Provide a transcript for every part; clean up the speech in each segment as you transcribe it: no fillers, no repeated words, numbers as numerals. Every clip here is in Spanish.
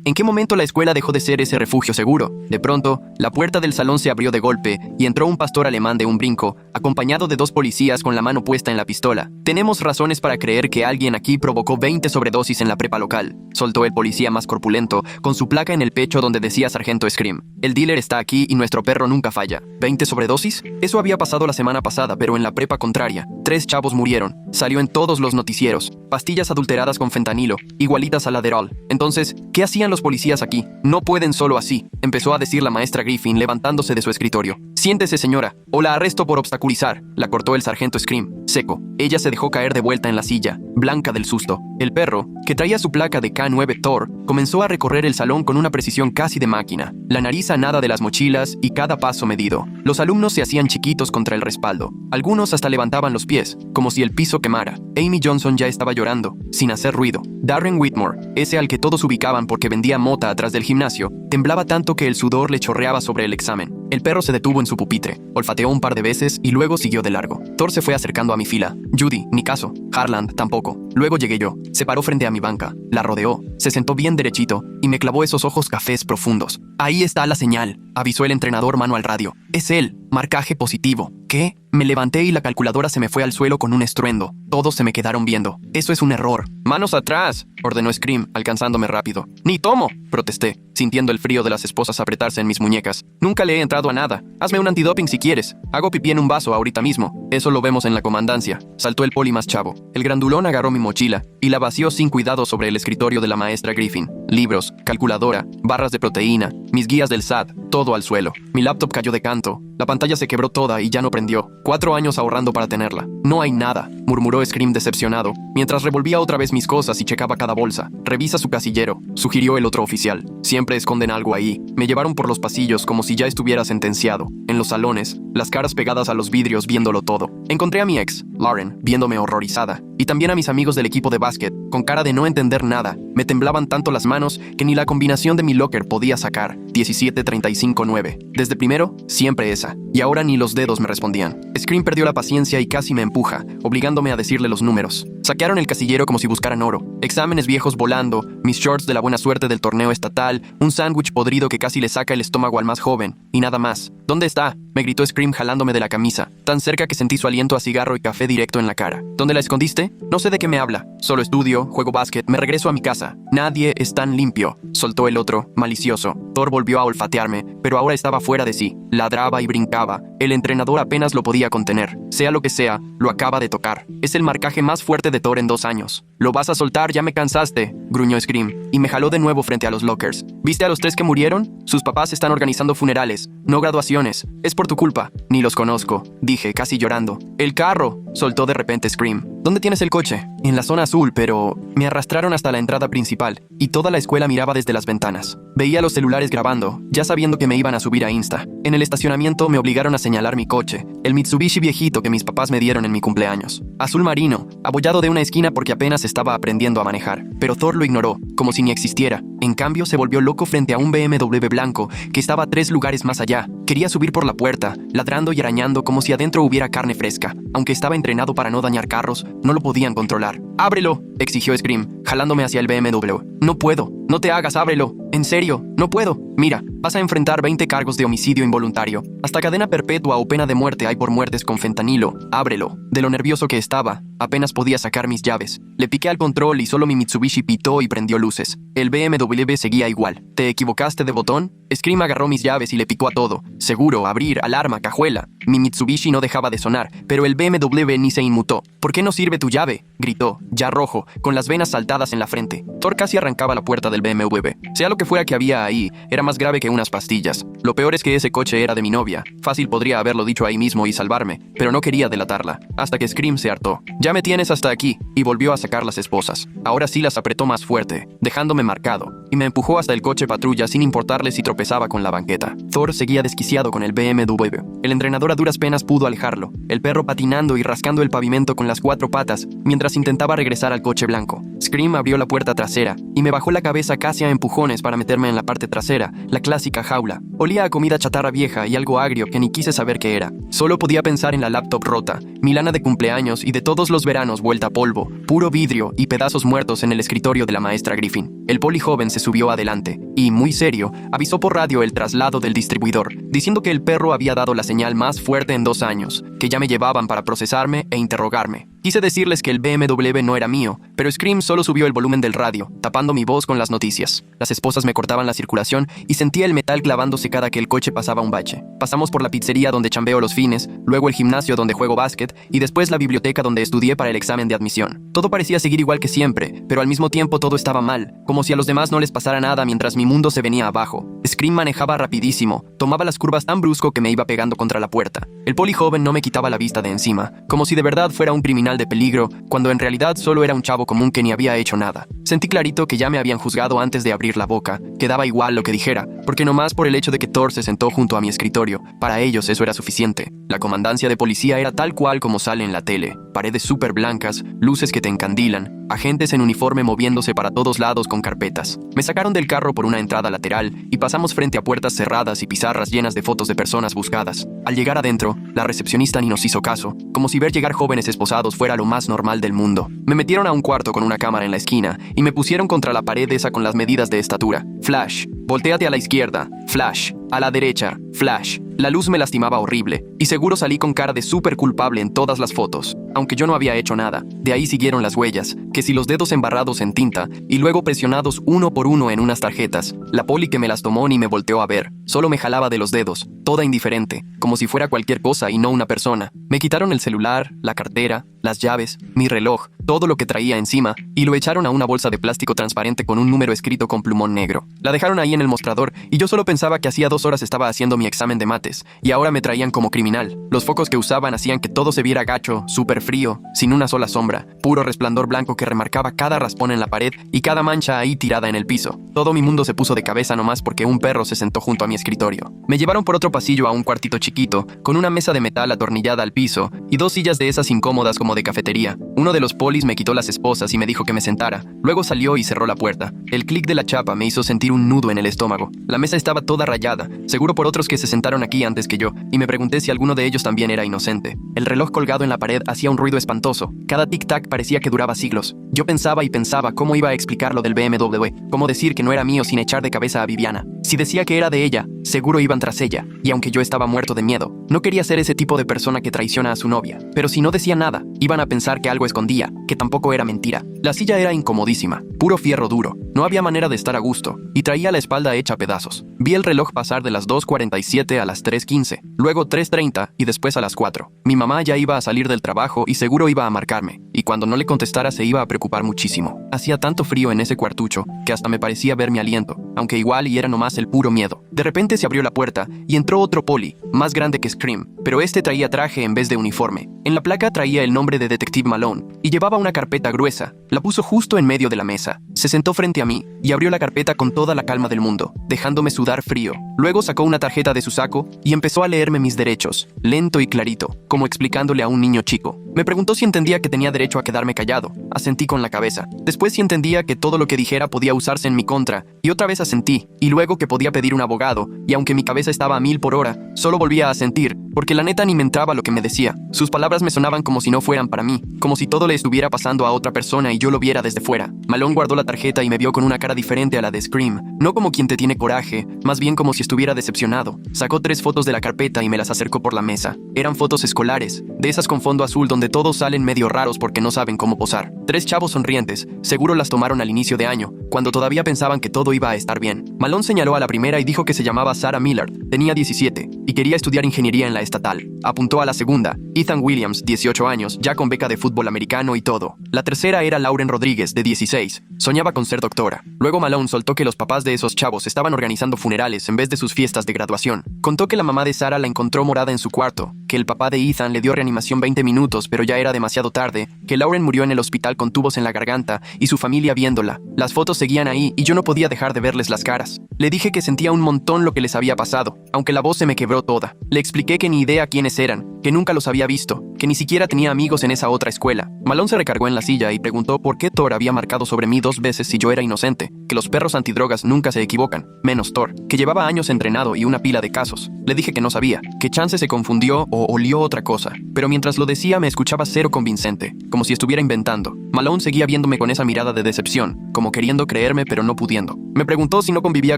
¿En qué momento la escuela dejó de ser ese refugio seguro? De pronto, la puerta del salón se abrió de golpe y entró un pastor alemán de un brinco, acompañado de 2 policías con la mano puesta en la pistola. Tenemos razones para creer que alguien aquí provocó 20 sobredosis en la prepa local, soltó el policía más corpulento, con su placa en el pecho donde decía Sargento Scream. El dealer está aquí y nuestro perro nunca falla. ¿20 sobredosis? Eso había pasado la semana pasada, pero en la prepa contraria. 3 chavos murieron. Salió en todos los noticieros. Pastillas adulteradas con fentanilo, igualitas al Adderall. Entonces, ¿qué hacían los policías aquí? No pueden solo así, empezó a decir la maestra Griffin levantándose de su escritorio. Siéntese, señora, o la arresto por obstaculizar, la cortó el sargento Scream, seco. Ella se dejó caer de vuelta en la silla, blanca del susto. El perro, que traía su placa de K9 Thor, comenzó a recorrer el salón con una precisión casi de máquina, la nariz a nada de las mochilas y cada paso medido. Los alumnos se hacían chiquitos contra el respaldo. Algunos hasta levantaban los pies, como si el piso quemara. Amy Johnson ya estaba llorando, sin hacer ruido. Darren Whitmore, ese al que todos ubicaban porque vendía mota atrás del gimnasio, temblaba tanto que el sudor le chorreaba sobre el examen. El perro se detuvo en su pupitre, olfateó un par de veces y luego siguió de largo. Thor se fue acercando a mi fila. Judy, ni caso. Harland, tampoco. Luego llegué yo. Se paró frente a mi banca, la rodeó, se sentó bien derechito y me clavó esos ojos cafés profundos. Ahí está la señal, avisó el entrenador mano al radio. Es él, marcaje positivo. ¿Qué? Me levanté y la calculadora se me fue al suelo con un estruendo. Todos se me quedaron viendo. Eso es un error. ¡Manos atrás!, ordenó Scream, alcanzándome rápido. ¡Ni tomo!, protesté, sintiendo el frío de las esposas apretarse en mis muñecas. Nunca le he entrado a nada. Hazme un antidoping si quieres. Hago pipí en un vaso ahorita mismo. Eso lo vemos en la comandancia. Saltó el poli más chavo. El grandulón agarró mi mochila y la vació sin cuidado sobre el escritorio de la maestra Griffin. Libros, calculadora, barras de proteína, mis guías del SAT, todo al suelo. Mi laptop cayó de canto. La pantalla se quebró toda y ya no prendió. 4 años ahorrando para tenerla. No hay nada, murmuró Scream decepcionado, mientras revolvía otra vez mis cosas y checaba cada bolsa. Revisa su casillero, sugirió el otro oficial. Siempre esconden algo ahí. Me llevaron por los pasillos como si ya estuviera sentenciado. En los salones, las caras pegadas a los vidrios viéndolo todo. Encontré a mi ex, Lauren, viéndome horrorizada. Y también a mis amigos del equipo de básquet, con cara de no entender nada. Me temblaban tanto las manos que ni la combinación de mi locker podía sacar. 17-35-9. Desde primero, siempre esa. Y ahora ni los dedos me respondían. Scream perdió la paciencia y casi me empuja, obligándome a decirle los números. Saquearon el casillero como si buscaran oro. Exámenes viejos volando, mis shorts de la buena suerte del torneo estatal, un sándwich podrido que casi le saca el estómago al más joven, y nada más. ¿Dónde está?, me gritó Scream jalándome de la camisa, tan cerca que sentí su aliento a cigarro y café directo en la cara. ¿Dónde la escondiste? No sé de qué me habla. Solo estudio, juego básquet, me regreso a mi casa. Nadie es tan limpio, soltó el otro, malicioso. Thor volvió a olfatearme, pero ahora estaba fuera de sí. Ladraba y brincaba. El entrenador apenas lo podía contener. Sea lo que sea, lo acaba de tocar. Es el marcaje más fuerte de Thor en 2 años. «¿Lo vas a soltar? Ya me cansaste», gruñó Scream, y me jaló de nuevo frente a los lockers. ¿Viste a los 3 que murieron? Sus papás están organizando funerales, no graduaciones. Es por tu culpa. Ni los conozco, dije, casi llorando. «¡El carro!», soltó de repente Scream. «¿Dónde tienes el coche?» «En la zona azul, pero...» Me arrastraron hasta la entrada principal, y toda la escuela miraba desde las ventanas. Veía los celulares grabando, ya sabiendo que me iban a subir a Insta. En el estacionamiento me obligaron a señalar mi coche, el Mitsubishi viejito que mis papás me dieron en mi cumpleaños. Azul marino, abollado de una esquina porque apenas estaba aprendiendo a manejar. Pero Thor lo ignoró, como si ni existiera. En cambio, se volvió loco frente a un BMW blanco que estaba 3 lugares más allá. Quería subir por la puerta, ladrando y arañando como si adentro hubiera carne fresca. Aunque estaba entrenado para no dañar carros, no lo podían controlar. «¡Ábrelo!», exigió Scream, jalándome hacia el BMW. «No puedo. No te hagas, ábrelo. En serio, no puedo. Mira, vas a enfrentar 20 cargos de homicidio involuntario. Hasta cadena perpetua o pena de muerte hay por muertes con fentanilo. Ábrelo». De lo nervioso que estaba, apenas podía sacar mis llaves. Le piqué al control y solo mi Mitsubishi pitó y prendió luces. El BMW seguía igual. «¿Te equivocaste de botón?». Scream agarró mis llaves y le picó a todo. Seguro, abrir, alarma, cajuela. Mi Mitsubishi no dejaba de sonar, pero el BMW ni se inmutó. «¿Por qué no sirve tu llave?», gritó, ya rojo, con las venas saltadas en la frente. Thor casi arrancaba la puerta del BMW. Sea lo que fuera que había ahí, era más grave que unas pastillas. Lo peor es que ese coche era de mi novia. Fácil podría haberlo dicho ahí mismo y salvarme, pero no quería delatarla. Hasta que Scream se hartó. «Ya me tienes hasta aquí», y volvió a sacar las esposas. Ahora sí las apretó más fuerte, dejándome marcado, y me empujó hasta el coche patrulla sin importarle si tropezaba con la banqueta. Thor seguía desquiciado con el BMW. El entrenador a duras penas pudo alejarlo, el perro patinando y rascando el pavimento con las 4 patas, mientras intentaba regresar al coche blanco. Scream abrió la puerta trasera, y me bajó la cabeza casi a empujones para meterme en la parte trasera, la clásica jaula. Olía a comida chatarra vieja y algo agrio que ni quise saber qué era. Solo podía pensar en la laptop rota, mi lana de cumpleaños y de todos los veranos vuelta a polvo, puro vidrio y pedazos muertos en el escritorio de la maestra Griffin. El poli joven se subió adelante y, muy serio, avisó por radio el traslado del distribuidor, diciendo que el perro había dado la señal más fuerte en 2 años, que ya me llevaban para procesarme e interrogarme. Quise decirles que el BMW no era mío, pero Scream solo subió el volumen del radio, tapando mi voz con las noticias. Las esposas me cortaban la circulación y sentía el metal clavándose cada que el coche pasaba un bache. Pasamos por la pizzería donde chambeo los fines, luego el gimnasio donde juego básquet y después la biblioteca donde estudié para el examen de admisión. Todo parecía seguir igual que siempre, pero al mismo tiempo todo estaba mal, como si a los demás no les pasara nada mientras mi mundo se venía abajo. Scream manejaba rapidísimo, tomaba las curvas tan brusco que me iba pegando contra la puerta. El poli joven no me quitaba la vista de encima, como si de verdad fuera un criminal de peligro, cuando en realidad solo era un chavo común que ni había hecho nada. Sentí clarito que ya me habían juzgado antes de abrir la boca, que daba igual lo que dijera, porque nomás por el hecho de que Thor se sentó junto a mi escritorio, para ellos eso era suficiente. La comandancia de policía era tal cual como sale en la tele, paredes súper blancas, luces que te encandilan, agentes en uniforme moviéndose para todos lados con carpetas. Me sacaron del carro por una entrada lateral y pasamos frente a puertas cerradas y pizarras llenas de fotos de personas buscadas. Al llegar adentro, la recepcionista ni nos hizo caso, como si ver llegar jóvenes esposados fuera lo más normal del mundo. Me metieron a un cuarto con una cámara en la esquina y me pusieron contra la pared esa con las medidas de estatura. Flash, voltéate a la izquierda. Flash, a la derecha. Flash. La luz me lastimaba horrible, y seguro salí con cara de súper culpable en todas las fotos, aunque yo no había hecho nada. De ahí siguieron las huellas, que si los dedos embarrados en tinta, y luego presionados uno por uno en unas tarjetas. La poli que me las tomó ni me volteó a ver, solo me jalaba de los dedos, toda indiferente, como si fuera cualquier cosa y no una persona. Me quitaron el celular, la cartera, las llaves, mi reloj, todo lo que traía encima, y lo echaron a una bolsa de plástico transparente con un número escrito con plumón negro. La dejaron ahí en el mostrador, y yo solo pensaba que hacía 2 horas estaba haciendo mi examen de mates, y ahora me traían como criminal. Los focos que usaban hacían que todo se viera gacho, súper frío, sin una sola sombra, puro resplandor blanco que remarcaba cada raspón en la pared y cada mancha ahí tirada en el piso. Todo mi mundo se puso de cabeza nomás porque un perro se sentó junto a mi escritorio. Me llevaron por otro pasillo a un cuartito chiquito, con una mesa de metal atornillada al piso y 2 sillas de esas incómodas como de cafetería. Uno de los polis me quitó las esposas y me dijo que me sentara. Luego salió y cerró la puerta. El clic de la chapa me hizo sentir un nudo en el estómago. La mesa estaba toda rayada, seguro por otros que se sentaron aquí antes que yo, y me pregunté si alguno de ellos también era inocente. El reloj colgado en la pared hacía un ruido espantoso. Cada tic-tac parecía que duraba siglos. Yo pensaba y pensaba cómo iba a explicar lo del BMW, cómo decir que no era mío sin echar de cabeza a Viviana. Si decía que era de ella, seguro iban tras ella, y aunque yo estaba muerto de miedo, no quería ser ese tipo de persona que traiciona a su novia. Pero si no decía nada, iban a pensar que algo escondía, que tampoco era mentira. La silla era incomodísima, puro fierro duro, no había manera de estar a gusto, y traía la espalda hecha pedazos. Vi el reloj pasar de las 2:47 a las 3:15, luego 3:30 y después a las 4. Mi mamá ya iba a salir del trabajo y seguro iba a marcarme, y cuando no le contestara se iba a preocupar muchísimo. Hacía tanto frío en ese cuartucho que hasta me parecía ver mi aliento, aunque igual y era nomás el puro miedo. De repente se abrió la puerta y entró otro poli, más grande que Scream, pero este traía traje en vez de uniforme. En la placa traía el nombre de Detective Malone y llevaba una carpeta gruesa. La puso justo en medio de la mesa. Se sentó frente a mí y abrió la carpeta con toda la calma del mundo, dejándome sudar frío. Luego sacó una tarjeta de su saco y empezó a leerme mis derechos, lento y clarito, como explicándole a un niño chico. Me preguntó si entendía que tenía derecho a quedarme callado. Asentí con la cabeza. Después si entendía que todo lo que dijera podía usarse en mi contra, y otra vez asentí, y luego que podía pedir un abogado, y aunque mi cabeza estaba a 1000 por hora, solo volvía a asentir, porque la neta ni me entraba lo que me decía. Sus palabras me sonaban como si no fueran para mí, como si todo le estuviera pasando a otra persona y yo lo viera desde fuera. Malone guardó la tarjeta y me vio con una cara diferente a la de Scream, no como quien te tiene coraje, más bien como si estuviera decepcionado. Sacó 3 fotos de la carpeta y me las acercó por la mesa. Eran fotos escolares, de esas con fondo azul donde todos salen medio raros porque no saben cómo posar. 3 chavos sonrientes, seguro las tomaron al inicio de año, cuando todavía pensaban que todo iba a estar bien. Malone señaló a la primera y dijo que se llamaba Sarah Millard, tenía 17, y quería estudiar ingeniería en la estatal. Apuntó a la segunda, Ethan Williams, 18 años, ya con beca de fútbol americano y todo. La tercera era Lauren Rodríguez, de 16, soñaba con ser doctora. Luego Malone soltó que los papás de esos chavos estaban organizando funerales en vez de sus fiestas de graduación. Contó que la mamá de Sarah la encontró morada en su cuarto, que el papá de Ethan le dio reanimación 20 minutos pero ya era demasiado tarde, que Lauren murió en el hospital con tubos en la garganta y su familia viéndola. Las fotos seguían ahí y yo no podía dejar de verles las caras. Le dije que sentía un montón lo que les había pasado, aunque la voz se me quebró toda. Le expliqué que ni idea quiénes eran, que nunca los había visto, que ni siquiera tenía amigos en esa otra escuela. Malone se recargó en la silla y preguntó por qué Thor había marcado sobre mí 2 veces si yo era inocente, que los perros antidrogas nunca se equivocan, menos Thor, que llevaba años entrenado y una pila de casos. Le dije que no sabía, que chance se confundió o olió otra cosa, pero mientras lo decía me escuchaba cero convincente, como si estuviera inventando. Malone seguía viéndome con esa mirada de decepción, como queriendo creerme pero no pudiendo. Me preguntó si no convivía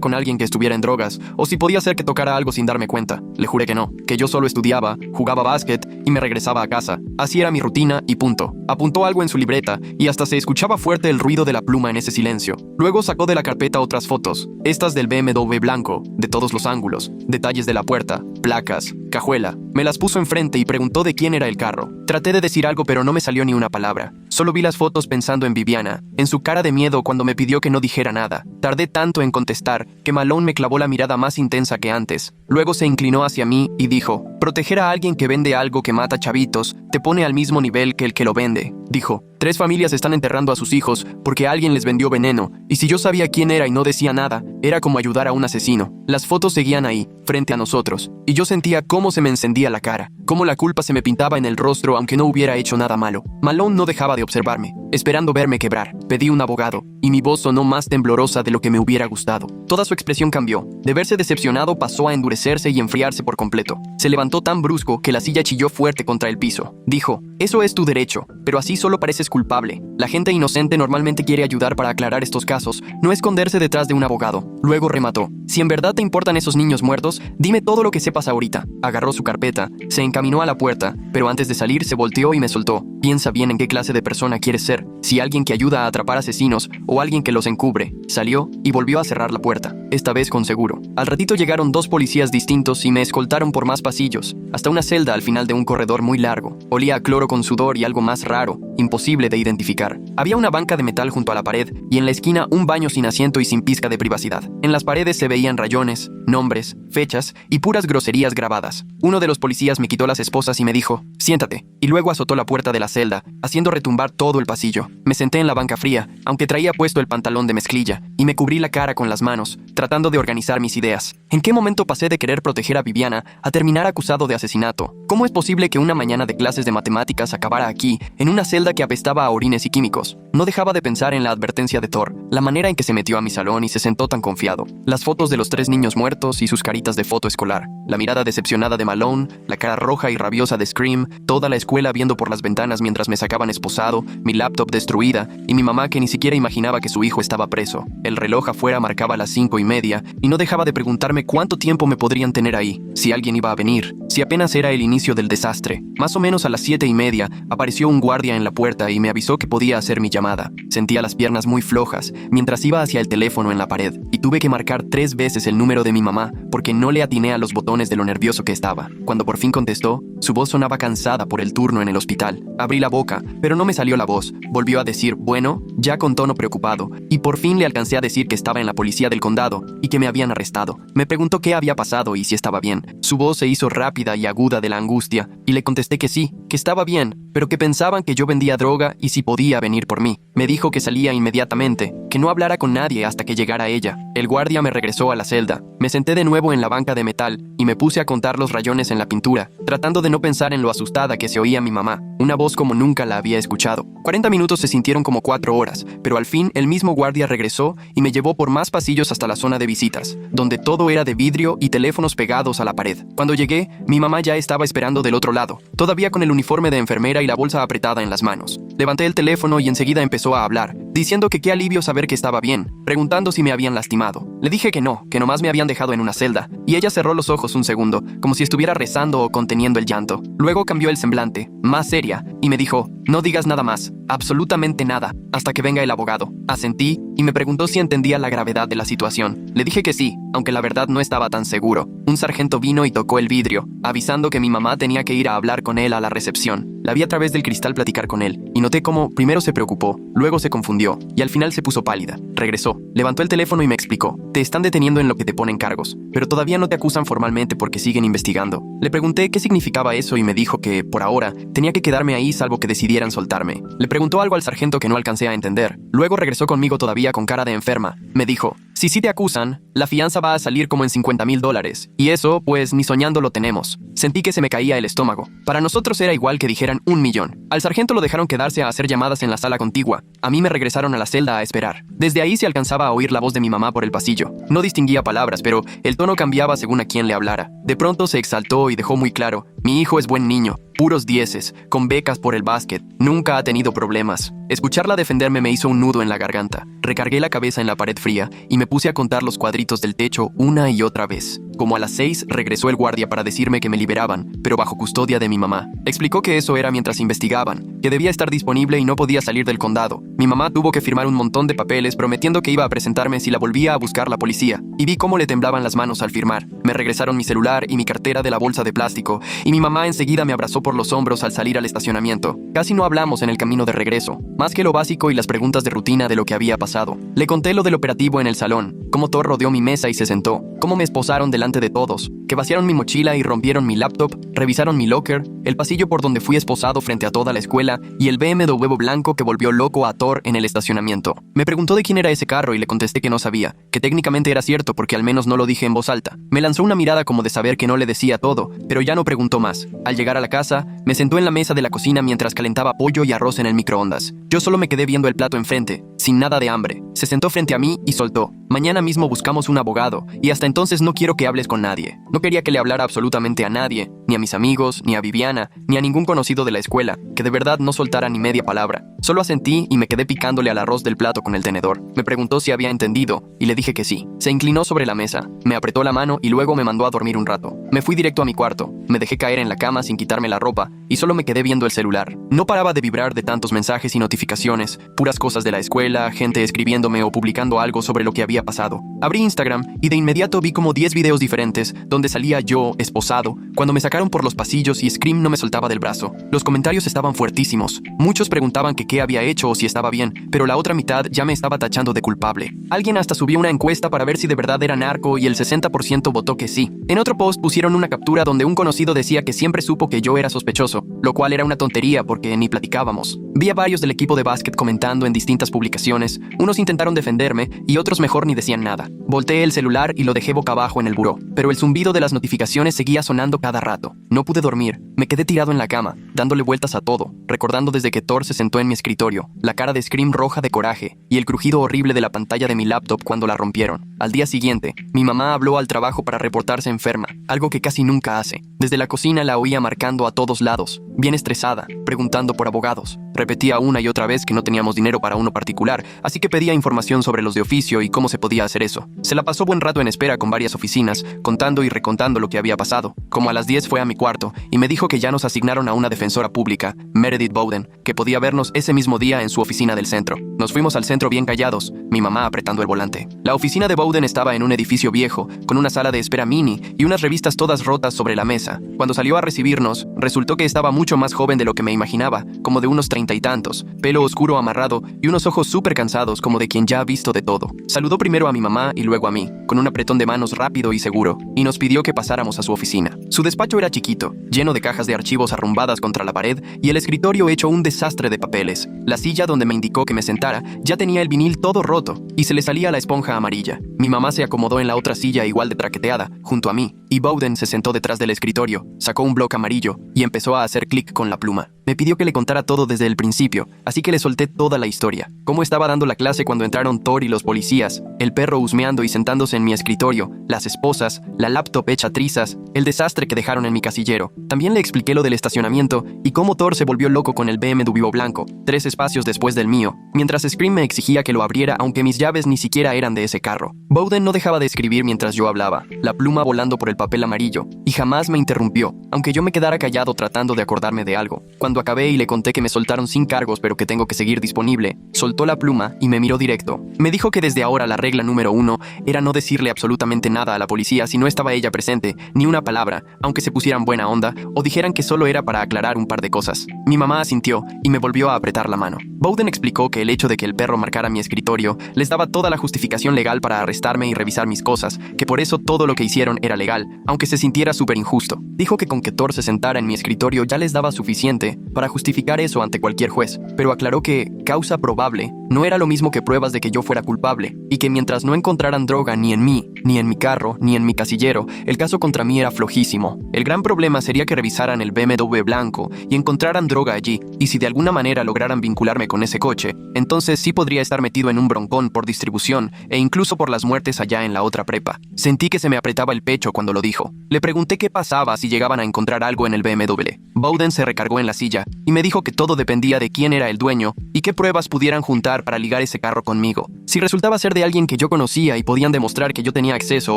con alguien que estuviera en drogas, o si podía ser que tocara algo sin darme cuenta. Le juré que no, que yo solo estudiaba, jugaba básquet y me regresaba a casa. Así era mi rutina y punto. Apuntó algo en su libreta y hasta se escuchaba fuerte el ruido de la pluma en ese silencio. Luego sacó de la carpeta otras fotos, estas del BMW blanco, de todos los ángulos, detalles de la puerta, placas, cajuela. Me las puso enfrente y preguntó de quién era el carro. Traté de decir algo pero no me salió ni una palabra. Solo vi las fotos pensando en Viviana, en su cara de miedo cuando me pidió que no dijera nada. Tardé tanto en contestar que Malone me clavó la mirada más intensa que antes. Luego se inclinó hacia mí y dijo: proteger a alguien que vende algo que mata chavitos te pone al mismo nivel que el que lo vende. Dijo: 3 familias están enterrando a sus hijos porque alguien les vendió veneno, y si yo sabía quién era y no decía nada, era como ayudar a un asesino. Las fotos seguían ahí, frente a nosotros, y yo sentía cómo se me encendía la cara, cómo la culpa se me pintaba en el rostro aunque no hubiera hecho nada malo. Malone no dejaba de observarme, esperando verme quebrar. Pedí un abogado, y mi voz sonó más temblorosa de lo que me hubiera gustado. Toda su expresión cambió. De verse decepcionado pasó a endurecerse y enfriarse por completo. Se levantó tan brusco que la silla chilló fuerte contra el piso. Dijo: eso es tu derecho, pero así solo pareces culpable. La gente inocente normalmente quiere ayudar para aclarar estos casos, no esconderse detrás de un abogado. Luego remató: si en verdad te importan esos niños muertos, dime todo lo que sepas ahorita. Agarró su carpeta, se encaminó a la puerta, pero antes de salir se volteó y me soltó: piensa bien en qué clase de persona quieres ser, si alguien que ayuda a atrapar asesinos o alguien que los encubre. Salió y volvió a cerrar la puerta, esta vez con seguro. Al ratito llegaron 2 policías distintos y me escoltaron por más pasillos, hasta una celda al final de un corredor muy largo. Olía a cloro con sudor y algo más raro, imposible de identificar. Había una banca de metal junto a la pared y en la esquina un baño sin asiento y sin pizca de privacidad. En las paredes se veían rayones, nombres, fechas y puras groserías grabadas. Uno de los policías me quitó las esposas y me dijo: siéntate, y luego azotó la puerta de la celda, haciendo retumbar todo el pasillo. Me senté en la banca fría, aunque traía puesto el pantalón de mezclilla, y me cubrí la cara con las manos, tratando de organizar mis ideas. ¿En qué momento pasé de querer proteger a Viviana a terminar acusado de asesinato? ¿Cómo es posible que una mañana de clases de matemáticas acabara aquí, en una celda que apestaba a orines y químicos? No dejaba de pensar en la advertencia de Thor, la manera en que se metió a mi salón y se sentó tan confiado, las fotos de los 3 niños muertos y sus caritas de foto escolar, la mirada decepcionada de Malone, la cara roja y rabiosa de Scream, toda la escuela viendo por las ventanas mientras me sacaban esposado, mi laptop destruida y mi mamá que ni siquiera imaginaba que su hijo estaba preso. El reloj afuera marcaba las 5:30 y no dejaba de preguntarme cuánto tiempo me podrían tener ahí, si alguien iba a venir, si apenas era el inicio del desastre. Más o menos a las 7:30 apareció un guardia en la puerta y me avisó que podía hacer mi llamada. Sentía las piernas muy flojas mientras iba hacia el teléfono en la pared y tuve que marcar 3 veces el número de mi mamá porque no le atiné a los botones de lo nervioso que estaba. Cuando por fin contestó, su voz sonaba cansada por el turno en el hospital. Abrí la boca, pero no me salió la voz. Volvió a decir bueno, ya con tono preocupado, y por fin le alcancé a decir que estaba en la policía del condado y que me habían arrestado. Me preguntó qué había pasado y si estaba bien. Su voz se hizo rápida y aguda de la angustia, y le contesté que sí, que estaba bien, pero que pensaban que yo vendía droga y si podía venir por mí. Me dijo que salía inmediatamente, que no hablara con nadie hasta que llegara ella. El guardia me regresó a la celda. Me senté de nuevo en la banca de metal y me puse a contar los rayones en la pintura, tratando de no pensar en lo asustada que se oía mi mamá, una voz como nunca la había escuchado. 40 minutos se sintieron como 4 horas, pero al fin el mismo guardia regresó y me llevó por más pasillos hasta la zona de visitas, donde todo era de vidrio y teléfonos pegados a la pared. Cuando llegué, mi mamá ya estaba esperando del otro lado, todavía con el uniforme de enfermera y la bolsa apretada en las manos. Levanté el teléfono y enseguida empezó a hablar, diciendo que qué alivio saber que estaba bien, preguntando si me habían lastimado. Le dije que no, que nomás me habían dejado en una celda, y ella cerró los ojos un segundo, como si estuviera rezando o conteniendo el llanto. Luego cambió el semblante, más seria, y me dijo: no digas nada más, absolutamente nada, hasta que venga el abogado. Asentí y me preguntó si entendía la gravedad de la situación. Le dije que sí, aunque la verdad no estaba tan seguro. Un sargento vino y tocó el vidrio, avisando que mi mamá tenía que ir a hablar con él a la recepción. La vi a través del cristal platicar con él, y noté cómo primero se preocupó, luego se confundió, y al final se puso pálida. Regresó, levantó el teléfono y me explicó: te están deteniendo en lo que te ponen cargos, pero todavía no te acusan formalmente porque siguen investigando. Le pregunté qué significaba eso y me dijo que, por ahora, tenía que quedarme ahí salvo que decidieran soltarme. Le pregunté Preguntó algo al sargento que no alcancé a entender. Luego regresó conmigo todavía con cara de enferma. Me dijo, si sí te acusan, la fianza va a salir como en $50,000. Y eso, pues, ni soñando lo tenemos. Sentí que se me caía el estómago. Para nosotros era igual que dijeran 1,000,000. Al sargento lo dejaron quedarse a hacer llamadas en la sala contigua. A mí me regresaron a la celda a esperar. Desde ahí se alcanzaba a oír la voz de mi mamá por el pasillo. No distinguía palabras, pero el tono cambiaba según a quién le hablara. De pronto se exaltó y dejó muy claro, mi hijo es buen niño, puros dieces, con becas por el básquet, nunca ha tenido problemas. Escucharla defenderme me hizo un nudo en la garganta. Recargué la cabeza en la pared fría y me puse a contar los cuadritos del techo una y otra vez. Como a las 6 regresó el guardia para decirme que me liberaban, pero bajo custodia de mi mamá. Explicó que eso era mientras investigaban, que debía estar disponible y no podía salir del condado. Mi mamá tuvo que firmar un montón de papeles prometiendo que iba a presentarme si la volvía a buscar la policía, y vi cómo le temblaban las manos al firmar. Me regresaron mi celular y mi cartera de la bolsa de plástico, y mi mamá enseguida me abrazó por los hombros al salir al estacionamiento. Casi no hablamos en el camino de regreso, más que lo básico y las preguntas de rutina de lo que había pasado. Le conté lo del operativo en el salón, cómo Thor rodeó mi mesa y se sentó, cómo me esposaron delante de todos, que vaciaron mi mochila y rompieron mi laptop, revisaron mi locker, el pasillo por donde fui esposado frente a toda la escuela y el BMW blanco que volvió loco a Thor en el estacionamiento. Me preguntó de quién era ese carro y le contesté que no sabía, que técnicamente era cierto porque al menos no lo dije en voz alta. Me lanzó una mirada como de saber que no le decía todo, pero ya no preguntó más. Al llegar a la casa, me sentó en la mesa de la cocina mientras calentaba pollo y arroz en el microondas. Yo solo me quedé viendo el plato enfrente, sin nada de hambre. Se sentó frente a mí y soltó, mañana mismo buscamos un abogado, y hasta entonces no quiero que hables con nadie. No quería que le hablara absolutamente a nadie, ni a mis amigos, ni a Viviana, ni a ningún conocido de la escuela, que de verdad no soltara ni media palabra. Solo asentí y me quedé picándole al arroz del plato con el tenedor. Me preguntó si había entendido, y le dije que sí. Se inclinó sobre la mesa, me apretó la mano y luego me mandó a dormir un rato. Me fui directo a mi cuarto, me dejé caer en la cama sin quitarme la ropa, y solo me quedé viendo el celular. No paraba de vibrar de tantos mensajes y notificaciones, puras cosas de la escuela, gente escribiéndome o publicando algo sobre lo que había pasado. Abrí Instagram y de inmediato vi como 10 videos diferentes, donde salía yo, esposado, cuando me sacaron por los pasillos y Scream no me soltaba del brazo. Los comentarios estaban fuertísimos. Muchos preguntaban que qué había hecho o si estaba bien, pero la otra mitad ya me estaba tachando de culpable. Alguien hasta subió una encuesta para ver si de verdad era narco y el 60% votó que sí. En otro post pusieron una captura donde un conocido decía que siempre supo que yo era sospechoso, lo cual era una tontería porque ni platicábamos. Vi a varios del equipo de básquet comentando en distintas publicaciones, unos intentaron defenderme y otros mejor ni decían nada. Volteé el celular y lo dejé boca abajo en el buró, pero el zumbido de las notificaciones seguía sonando cada rato. No pude dormir, me quedé tirado en la cama, dándole vueltas a todo, recordando desde que Thor se sentó en mi escritorio, la cara de Scream roja de coraje y el crujido horrible de la pantalla de mi laptop cuando la rompieron. Al día siguiente, mi mamá habló al trabajo para reportarse enferma, algo que casi nunca hace. Desde la cocina la oía marcando a todos lados, bien estresada, preguntando por abogados. Repetía una y otra vez que no teníamos dinero para uno particular, así que pedía información sobre los de oficio y cómo se podía hacer eso. Se la pasó buen rato en espera con varias oficinas, contando y recontando lo que había pasado. Como a las 10 fue a mi cuarto y me dijo que ya nos asignaron a una defensora pública, Meredith Bowden, que podía vernos ese mismo día en su oficina del centro. Nos fuimos al centro bien callados, mi mamá apretando el volante. La oficina de Bowden estaba en un edificio viejo, con una sala de espera mini y unas revistas todas rotas sobre la mesa. Cuando salió a recibirnos, resultó que estaba mucho más joven de lo que me imaginaba, como de unos 30 y tantos, pelo oscuro amarrado y unos ojos súper cansados como de quien ya ha visto de todo. Saludó primero a mi mamá y luego a mí, con un apretón de manos rápido y seguro, y nos pidió que pasáramos a su oficina. Su despacho era chiquito, lleno de cajas de archivos arrumbadas contra la pared y el escritorio hecho un desastre de papeles. La silla donde me indicó que me sentara ya tenía el vinil todo roto y se le salía la esponja amarilla. Mi mamá se acomodó en la otra silla igual de traqueteada, junto a mí, y Bowden se sentó detrás del escritorio, sacó un bloc amarillo y empezó a hacer clic con la pluma. Me pidió que le contara todo desde el principio, así que le solté toda la historia. Cómo estaba dando la clase cuando entraron Thor y los policías, el perro husmeando y sentándose en mi escritorio, las esposas, la laptop hecha trizas, el desastre que dejaron en mi casillero. También le expliqué lo del estacionamiento y cómo Thor se volvió loco con el BMW blanco, 3 espacios después del mío, mientras Scream me exigía que lo abriera aunque mis llaves ni siquiera eran de ese carro. Bowden no dejaba de escribir mientras yo hablaba, la pluma volando por el papel amarillo, y jamás me interrumpió, aunque yo me quedara callado tratando de acordarme de algo. Cuando acabé y le conté que me soltaron sin cargos pero que tengo que seguir disponible, soltó la pluma y me miró directo. Me dijo que desde ahora la regla número 1 era no decirle absolutamente nada a la policía si no estaba ella presente, ni una palabra, aunque se pusieran buena onda o dijeran que solo era para aclarar un par de cosas. Mi mamá asintió y me volvió a apretar la mano. Bowden explicó que el hecho de que el perro marcara mi escritorio les daba toda la justificación legal para arrestarme arrestarme y revisar mis cosas, que por eso todo lo que hicieron era legal, aunque se sintiera súper injusto. Dijo que con que Thor se sentara en mi escritorio ya les daba suficiente para justificar eso ante cualquier juez, pero aclaró que causa probable no era lo mismo que pruebas de que yo fuera culpable, y que mientras no encontraran droga ni en mí, ni en mi carro, ni en mi casillero, el caso contra mí era flojísimo. El gran problema sería que revisaran el BMW blanco y encontraran droga allí, y si de alguna manera lograran vincularme con ese coche, entonces sí podría estar metido en un broncón por distribución e incluso por las muertes allá en la otra prepa. Sentí que se me apretaba el pecho cuando lo dijo. Le pregunté qué pasaba si llegaban a encontrar algo en el BMW. Bowden se recargó en la silla y me dijo que todo dependía de quién era el dueño y qué pruebas pudieran juntar para ligar ese carro conmigo. Si resultaba ser de alguien que yo conocía y podían demostrar que yo tenía acceso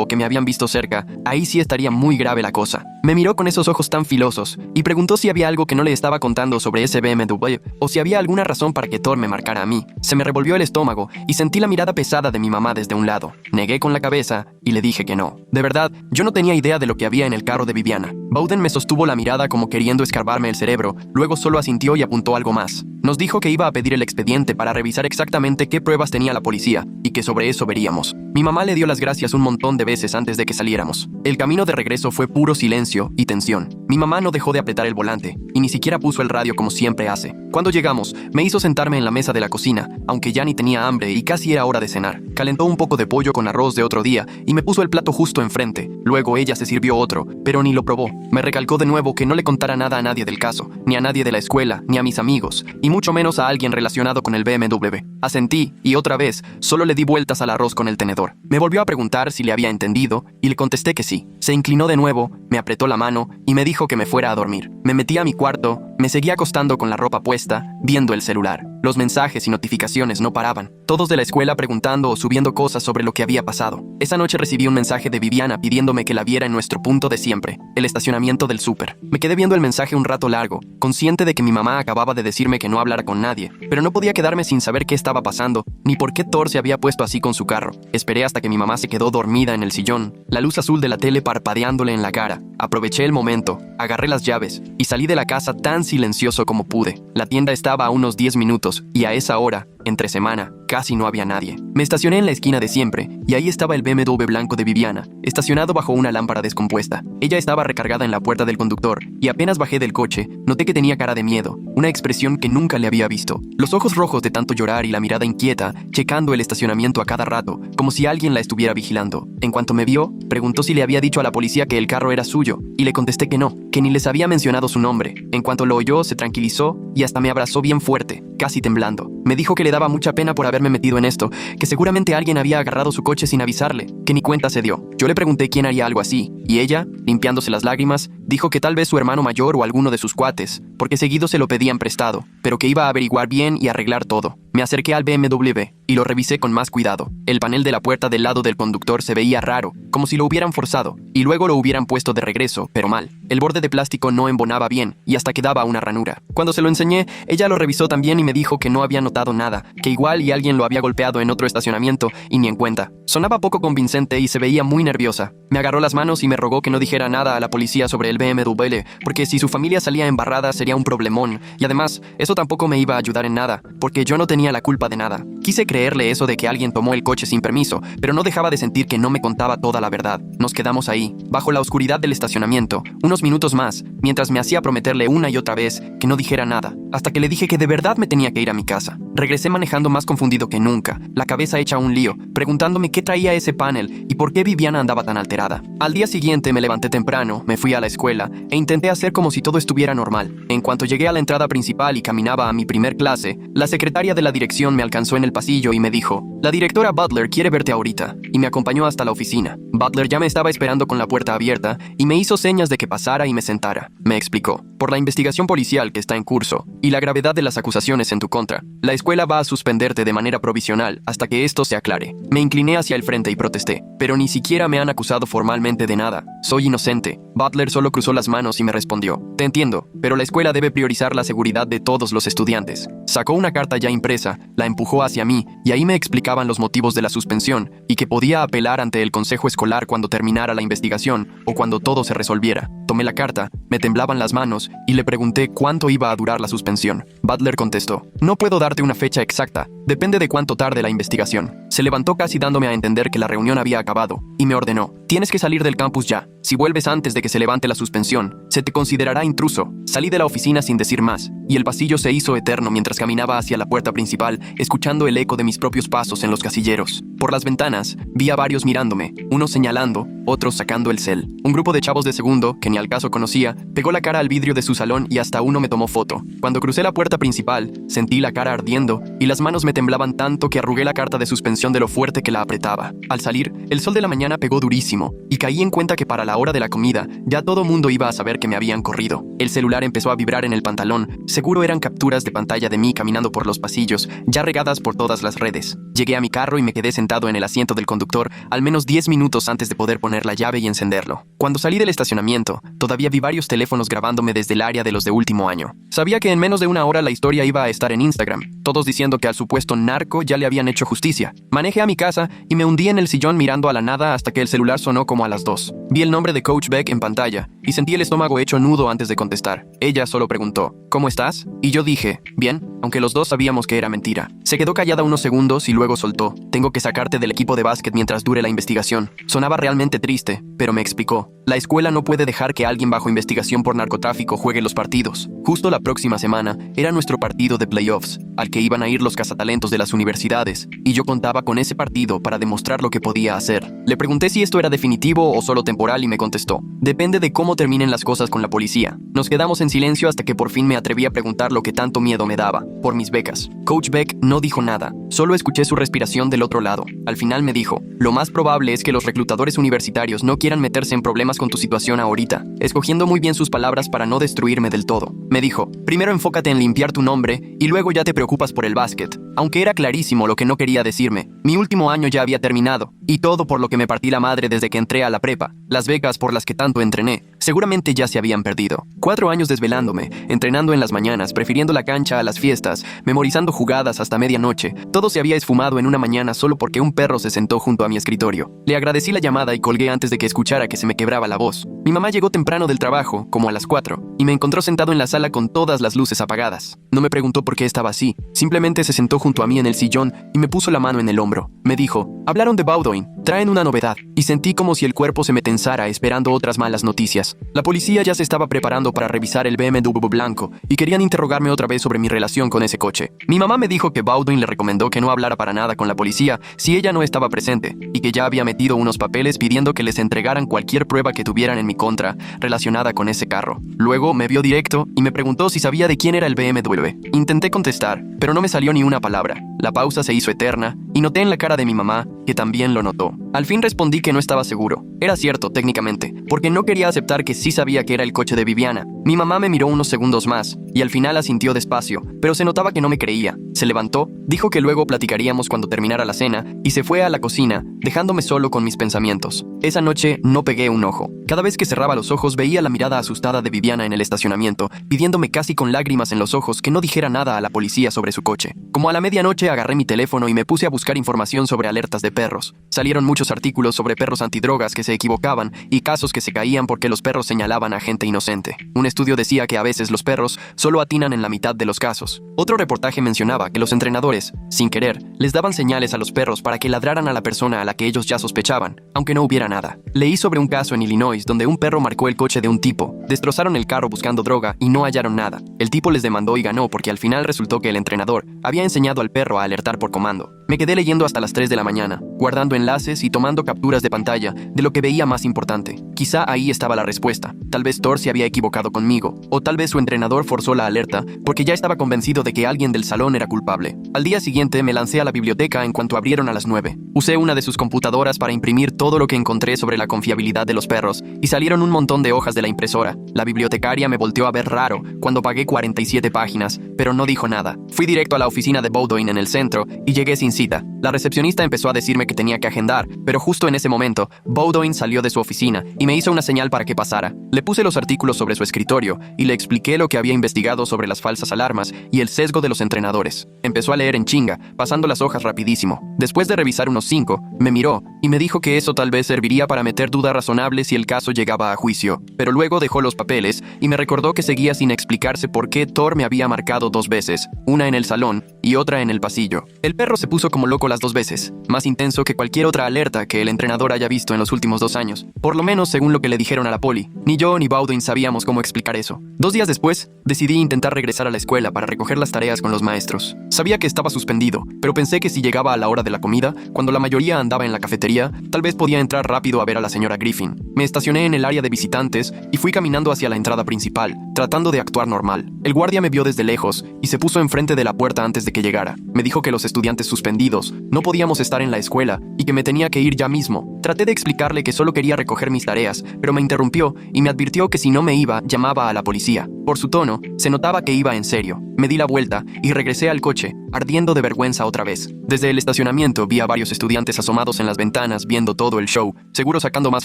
o que me habían visto cerca, ahí sí estaría muy grave la cosa. Me miró con esos ojos tan filosos y preguntó si había algo que no le estaba contando sobre ese BMW o si había alguna razón para que Thor me marcara a mí. Se me revolvió el estómago y sentí la mirada pesada de mi mamá desde un lado. Negué con la cabeza y le dije que no. De verdad, yo no tenía idea de lo que había en el carro de Viviana. Bowden me sostuvo la mirada como queriendo escarbarme el cerebro, luego solo asintió y apuntó algo más. Nos dijo que iba a pedir el expediente para revisar exactamente qué pruebas tenía la policía y que sobre eso veríamos. Mi mamá le dio las gracias un montón de veces antes de que saliéramos. El camino de regreso fue puro silencio y tensión. Mi mamá no dejó de apretar el volante y ni siquiera puso el radio como siempre hace. Cuando llegamos, me hizo sentarme en la mesa de la cocina, aunque ya ni tenía hambre y casi era hora de cenar. Calentó un poco de pollo con arroz de otro día y me puso el plato justo enfrente. Luego ella se sirvió otro, pero ni lo probó. Me recalcó de nuevo que no le contara nada a nadie del caso, ni a nadie de la escuela, ni a mis amigos, y mucho menos a alguien relacionado con el BMW. Asentí y otra vez solo le di vueltas al arroz con el tenedor. Me volvió a preguntar si le había entendido y le contesté que sí. Se inclinó de nuevo, me apretó la mano y me dijo que me fuera a dormir. Me metí a mi cuarto, me seguía acostando con la ropa puesta, viendo el celular. Los mensajes y notificaciones no paraban. Todos de la escuela preguntando o subiendo cosas sobre lo que había pasado. Esa noche recibí un mensaje de Viviana pidiéndome que la viera en nuestro punto de siempre, el estacionamiento del súper. Me quedé viendo el mensaje un rato largo, consciente de que mi mamá acababa de decirme que no hablara con nadie, pero no podía quedarme sin saber qué estaba pasando, ni por qué Thor se había puesto así con su carro. Esperé hasta que mi mamá se quedó dormida en el sillón, la luz azul de la tele parpadeándole en la cara. Aproveché el momento, agarré las llaves y salí de la casa tan silencioso como pude. La tienda estaba a unos 10 minutos y a esa hora, entre semana, casi no había nadie. Me estacioné en la esquina de siempre y ahí estaba el BMW blanco de Viviana, estacionado bajo una lámpara descompuesta. Ella estaba recargada en la puerta del conductor y apenas bajé del coche, noté que tenía cara de miedo, una expresión que nunca le había visto. Los ojos rojos de tanto llorar y la mirada inquieta, checando el estacionamiento a cada rato, como si alguien la estuviera vigilando. En cuanto me vio, preguntó si le había dicho a la policía que el carro era suyo y le contesté que no, que ni les había mencionado su nombre. En cuanto lo oyó, se tranquilizó y hasta me abrazó bien fuerte, casi temblando. Me dijo que le daba mucha pena por haberme metido en esto, que seguramente alguien había agarrado su coche sin avisarle, que ni cuenta se dio. Yo le pregunté quién haría algo así, y ella, limpiándose las lágrimas, dijo que tal vez su hermano mayor o alguno de sus cuates, porque seguido se lo pedían prestado, pero que iba a averiguar bien y arreglar todo. Me acerqué al BMW y lo revisé con más cuidado. El panel de la puerta del lado del conductor se veía raro, como si lo hubieran forzado, y luego lo hubieran puesto de regreso, pero mal. El borde de plástico no embonaba bien, y hasta quedaba una ranura. Cuando se lo enseñé, ella lo revisó también y me dijo que no había notado nada, que igual y alguien lo había golpeado en otro estacionamiento, y ni en cuenta. Sonaba poco convincente y se veía muy nerviosa. Me agarró las manos y me rogó que no dijera nada a la policía sobre el BMW, porque si su familia salía embarrada sería un problemón, y además, eso tampoco me iba a ayudar en nada, porque yo no tenía la culpa de nada. Quise creerle eso de que alguien tomó el coche sin permiso, pero no dejaba de sentir que no me contaba toda la verdad. Nos quedamos ahí, bajo la oscuridad del estacionamiento, unos minutos más, mientras me hacía prometerle una y otra vez que no dijera nada, hasta que le dije que de verdad me tenía que ir a mi casa. Regresé manejando más confundido que nunca, la cabeza hecha un lío, preguntándome qué traía ese panel y por qué Viviana andaba tan alterada. Al día siguiente me levanté temprano, me fui a la escuela e intenté hacer como si todo estuviera normal. En cuanto llegué a la entrada principal y caminaba a mi primer clase, la secretaria de la dirección me alcanzó en el pasillo y me dijo: "La directora Butler quiere verte ahorita", y me acompañó hasta la oficina. Butler ya me estaba esperando con la puerta abierta y me hizo señas de que pasara y me sentara. Me explicó: "Por la investigación policial que está en curso y la gravedad de las acusaciones en tu contra, la escuela va a suspenderte de manera provisional hasta que esto se aclare". Me incliné hacia el frente y protesté: "Pero ni siquiera me han acusado formalmente de nada. Soy inocente". Butler solo cruzó las manos y me respondió: "Te entiendo, pero la escuela debe priorizar la seguridad de todos los estudiantes". Sacó una carta ya impresa, la empujó hacia mí y ahí me explicaban los motivos de la suspensión y que podía apelar ante el consejo escolar cuando terminara la investigación o cuando todo se resolviera. Tomé la carta, me temblaban las manos y le pregunté cuánto iba a durar la suspensión. Butler contestó: no puedo darte una fecha exacta, depende de cuánto tarde la investigación. Se levantó casi dándome a entender que la reunión había acabado y me ordenó: tienes que salir del campus ya. Si vuelves antes de que se levante la suspensión, se te considerará intruso. Salí de la oficina sin decir más, y el pasillo se hizo eterno mientras caminaba hacia la puerta principal, escuchando el eco de mis propios pasos en los casilleros. Por las ventanas, vi a varios mirándome, unos señalando, otros sacando el cel. Un grupo de chavos de segundo, que ni al caso conocía, pegó la cara al vidrio de su salón y hasta uno me tomó foto. Cuando crucé la puerta principal, sentí la cara ardiendo y las manos me temblaban tanto que arrugué la carta de suspensión de lo fuerte que la apretaba. Al salir, el sol de la mañana pegó durísimo y caí en cuenta que para la hora de la comida ya todo mundo iba a saber que me habían corrido. El celular empezó a vibrar en el pantalón. Seguro eran capturas de pantalla de mí caminando por los pasillos, ya regadas por todas las redes. Llegué a mi carro y me quedé sentado en el asiento del conductor al menos 10 minutos antes de poder poner la llave y encenderlo. Cuando salí del estacionamiento, todavía vi varios teléfonos grabándome desde el área de los de último año. Sabía que en menos de una hora la historia iba a estar en Instagram, todos diciendo que al supuesto narco ya le habían hecho justicia. Manejé a mi casa y me hundí en el sillón mirando a la nada hasta que el celular sonó como a las 2. Vi el nombre de Coach Beck en pantalla y sentí el estómago hecho nudo antes de contestar. Ella solo preguntó: ¿cómo estás? Y yo dije: bien, aunque los dos sabíamos que era mentira. Se quedó callada unos segundos y luego soltó: tengo que sacarte del equipo de básquet mientras dure la investigación. Sonaba realmente triste, pero me explicó: la escuela no puede dejar que alguien bajo investigación por narcotráfico juegue los partidos. Justo la próxima semana era nuestro partido de playoffs, al que iban a ir los cazatalentos de las universidades, y yo contaba con ese partido para demostrar lo que podía hacer. Le pregunté si esto era definitivo o solo temporal y me contestó: depende de cómo terminen las cosas con la policía. Nos quedamos en silencio hasta que por fin me atreví a preguntar lo que tanto miedo me daba: por mis becas. Coach Beck no dijo nada, solo escuché su respiración del otro lado. Al final me dijo: lo más probable es que los reclutadores universitarios no quieran meterse en problemas con tu situación ahorita, escogiendo muy bien sus palabras para no destruirme del todo. Me dijo: primero enfócate en limpiar tu nombre y luego ya te preocupas por el básquet. Aunque era clarísimo lo que no quería decirme, mi último año ya había terminado, y todo por lo que me partí la madre desde que entré a la prepa. Las becas por las que tanto entrené, seguramente ya se habían perdido. 4 años desvelándome, entrenando en las mañanas, prefiriendo la cancha a las fiestas, memorizando jugadas hasta medianoche. Todo se había esfumado en una mañana solo porque un perro se sentó junto a mi escritorio. Le agradecí la llamada y colgué antes de que escuchara que se me quebraba la voz. Mi mamá llegó temprano del trabajo, como a las 4, y me encontró sentado en la sala con todas las luces apagadas. No me preguntó por qué estaba así, simplemente se sentó junto a mí en el sillón y me puso la mano en el hombro. Me dijo: hablaron de Bowdoin, traen una novedad, y sentí como si el cuerpo se me tensara esperando otras malas noticias. La policía ya se estaba preparando para revisar el BMW blanco y querían interrogarme otra vez sobre mi relación con ese coche. Mi mamá me dijo que Bowdoin le recomendó que no hablara para nada con la policía si ella no estaba presente, y que ya había metido unos papeles pidiendo que les entregaran cualquier prueba que tuvieran en mi contra relacionada con ese carro. Luego me vio directo y me preguntó si sabía de quién era el BMW. Intenté contestar, pero no me salió ni una palabra. La pausa se hizo eterna y noté en la cara de mi mamá que también lo notó. Al fin respondí que no estaba seguro. Era cierto, técnicamente, porque no quería aceptar que sí sabía que era el coche de Viviana. Mi mamá me miró unos segundos más y al final asintió despacio, pero se notaba que no me creía. Se levantó, dijo que luego platicaríamos cuando terminara la cena y se fue a la cocina, dejándome solo con mis pensamientos. Esa noche no pegué un ojo. Cada vez que cerraba los ojos veía la mirada asustada de Viviana en el estacionamiento, pidiéndome casi con lágrimas en los ojos que no dijera nada a la policía sobre su coche. Como a la medianoche agarré mi teléfono y me puse a buscar información sobre alertas de perros. Salieron muchos artículos sobre perros antidrogas que se equivocaban y casos que se caían porque los perros señalaban a gente inocente. Un estudio decía que a veces los perros solo atinan en la mitad de los casos. Otro reportaje mencionaba que los entrenadores, sin querer, les daban señales a los perros para que ladraran a la persona a la que ellos ya sospechaban, aunque no hubiera nada. Leí sobre un caso en Illinois donde un perro marcó el coche de un tipo. Destrozaron el carro buscando droga y no hallaron nada. El tipo les demandó y ganó porque al final resultó que el entrenador había enseñado al perro a alertar por comando. Me quedé leyendo hasta las 3 de la mañana, guardando enlaces y tomando capturas de pantalla de lo que veía más importante. Quizá ahí estaba la respuesta. Tal vez Thor se había equivocado conmigo, o tal vez su entrenador forzó la alerta porque ya estaba convencido de que alguien del salón era culpable. Al día siguiente me lancé a la biblioteca en cuanto abrieron a las 9. Usé una de sus computadoras para imprimir todo lo que encontré sobre la confiabilidad de los perros y salieron un montón de hojas de la impresora. La bibliotecaria me volteó a ver raro cuando pagué 47 páginas, pero no dijo nada. Fui directo a la oficina de Bowdoin en el centro y llegué sin cita. La recepcionista empezó a decirme que tenía que agendar, pero justo en ese momento, Bowdoin salió de su oficina y me hizo una señal para que pasara. Le puse los artículos sobre su escritorio y le expliqué lo que había investigado sobre las falsas alarmas y el sesgo de los entrenadores. Empezó a leer en chinga, pasando las hojas rapidísimo. Después de revisar unos 5, me miró y me dijo que eso tal vez serviría para meter dudas razonables si el caso llegaba a juicio, pero luego dejó los papeles y me recordó que seguía sin explicarse por qué Thor me había marcado 2 veces, una en el salón y otra en el pasillo. El perro se puso como loco las 2 veces, más intenso que cualquier otra alerta que el entrenador haya visto en los últimos 2 años, por lo menos según lo que le dijeron a la poli. Ni yo ni Bowdoin sabíamos cómo explicar eso. 2 días después, decidí intentar regresar a la escuela para recoger las tareas con los maestros. Sabía que estaba suspendido, pero pensé que si llegaba a la hora de la comida, cuando la mayoría andaba en la cafetería, tal vez podía entrar rápido a ver a la señora Griffin. Me estacioné en el área de visitantes y fui caminando hacia la entrada principal, tratando de actuar normal. El guardia me vio desde lejos y se puso enfrente de la puerta antes de que llegara. Me dijo que los estudiantes suspendidos no podíamos estar en la escuela y que me tenía que ir ya mismo. Traté de explicarle que solo quería recoger mis tareas, pero me interrumpió y me advirtió que si no me iba, llamaba a la policía. Por su tono, se notaba que iba en serio. Me di la vuelta y regresé al coche, ardiendo de vergüenza otra vez. Desde el estacionamiento vi a varios estudiantes asomados en las ventanas viendo todo el show, seguro sacando más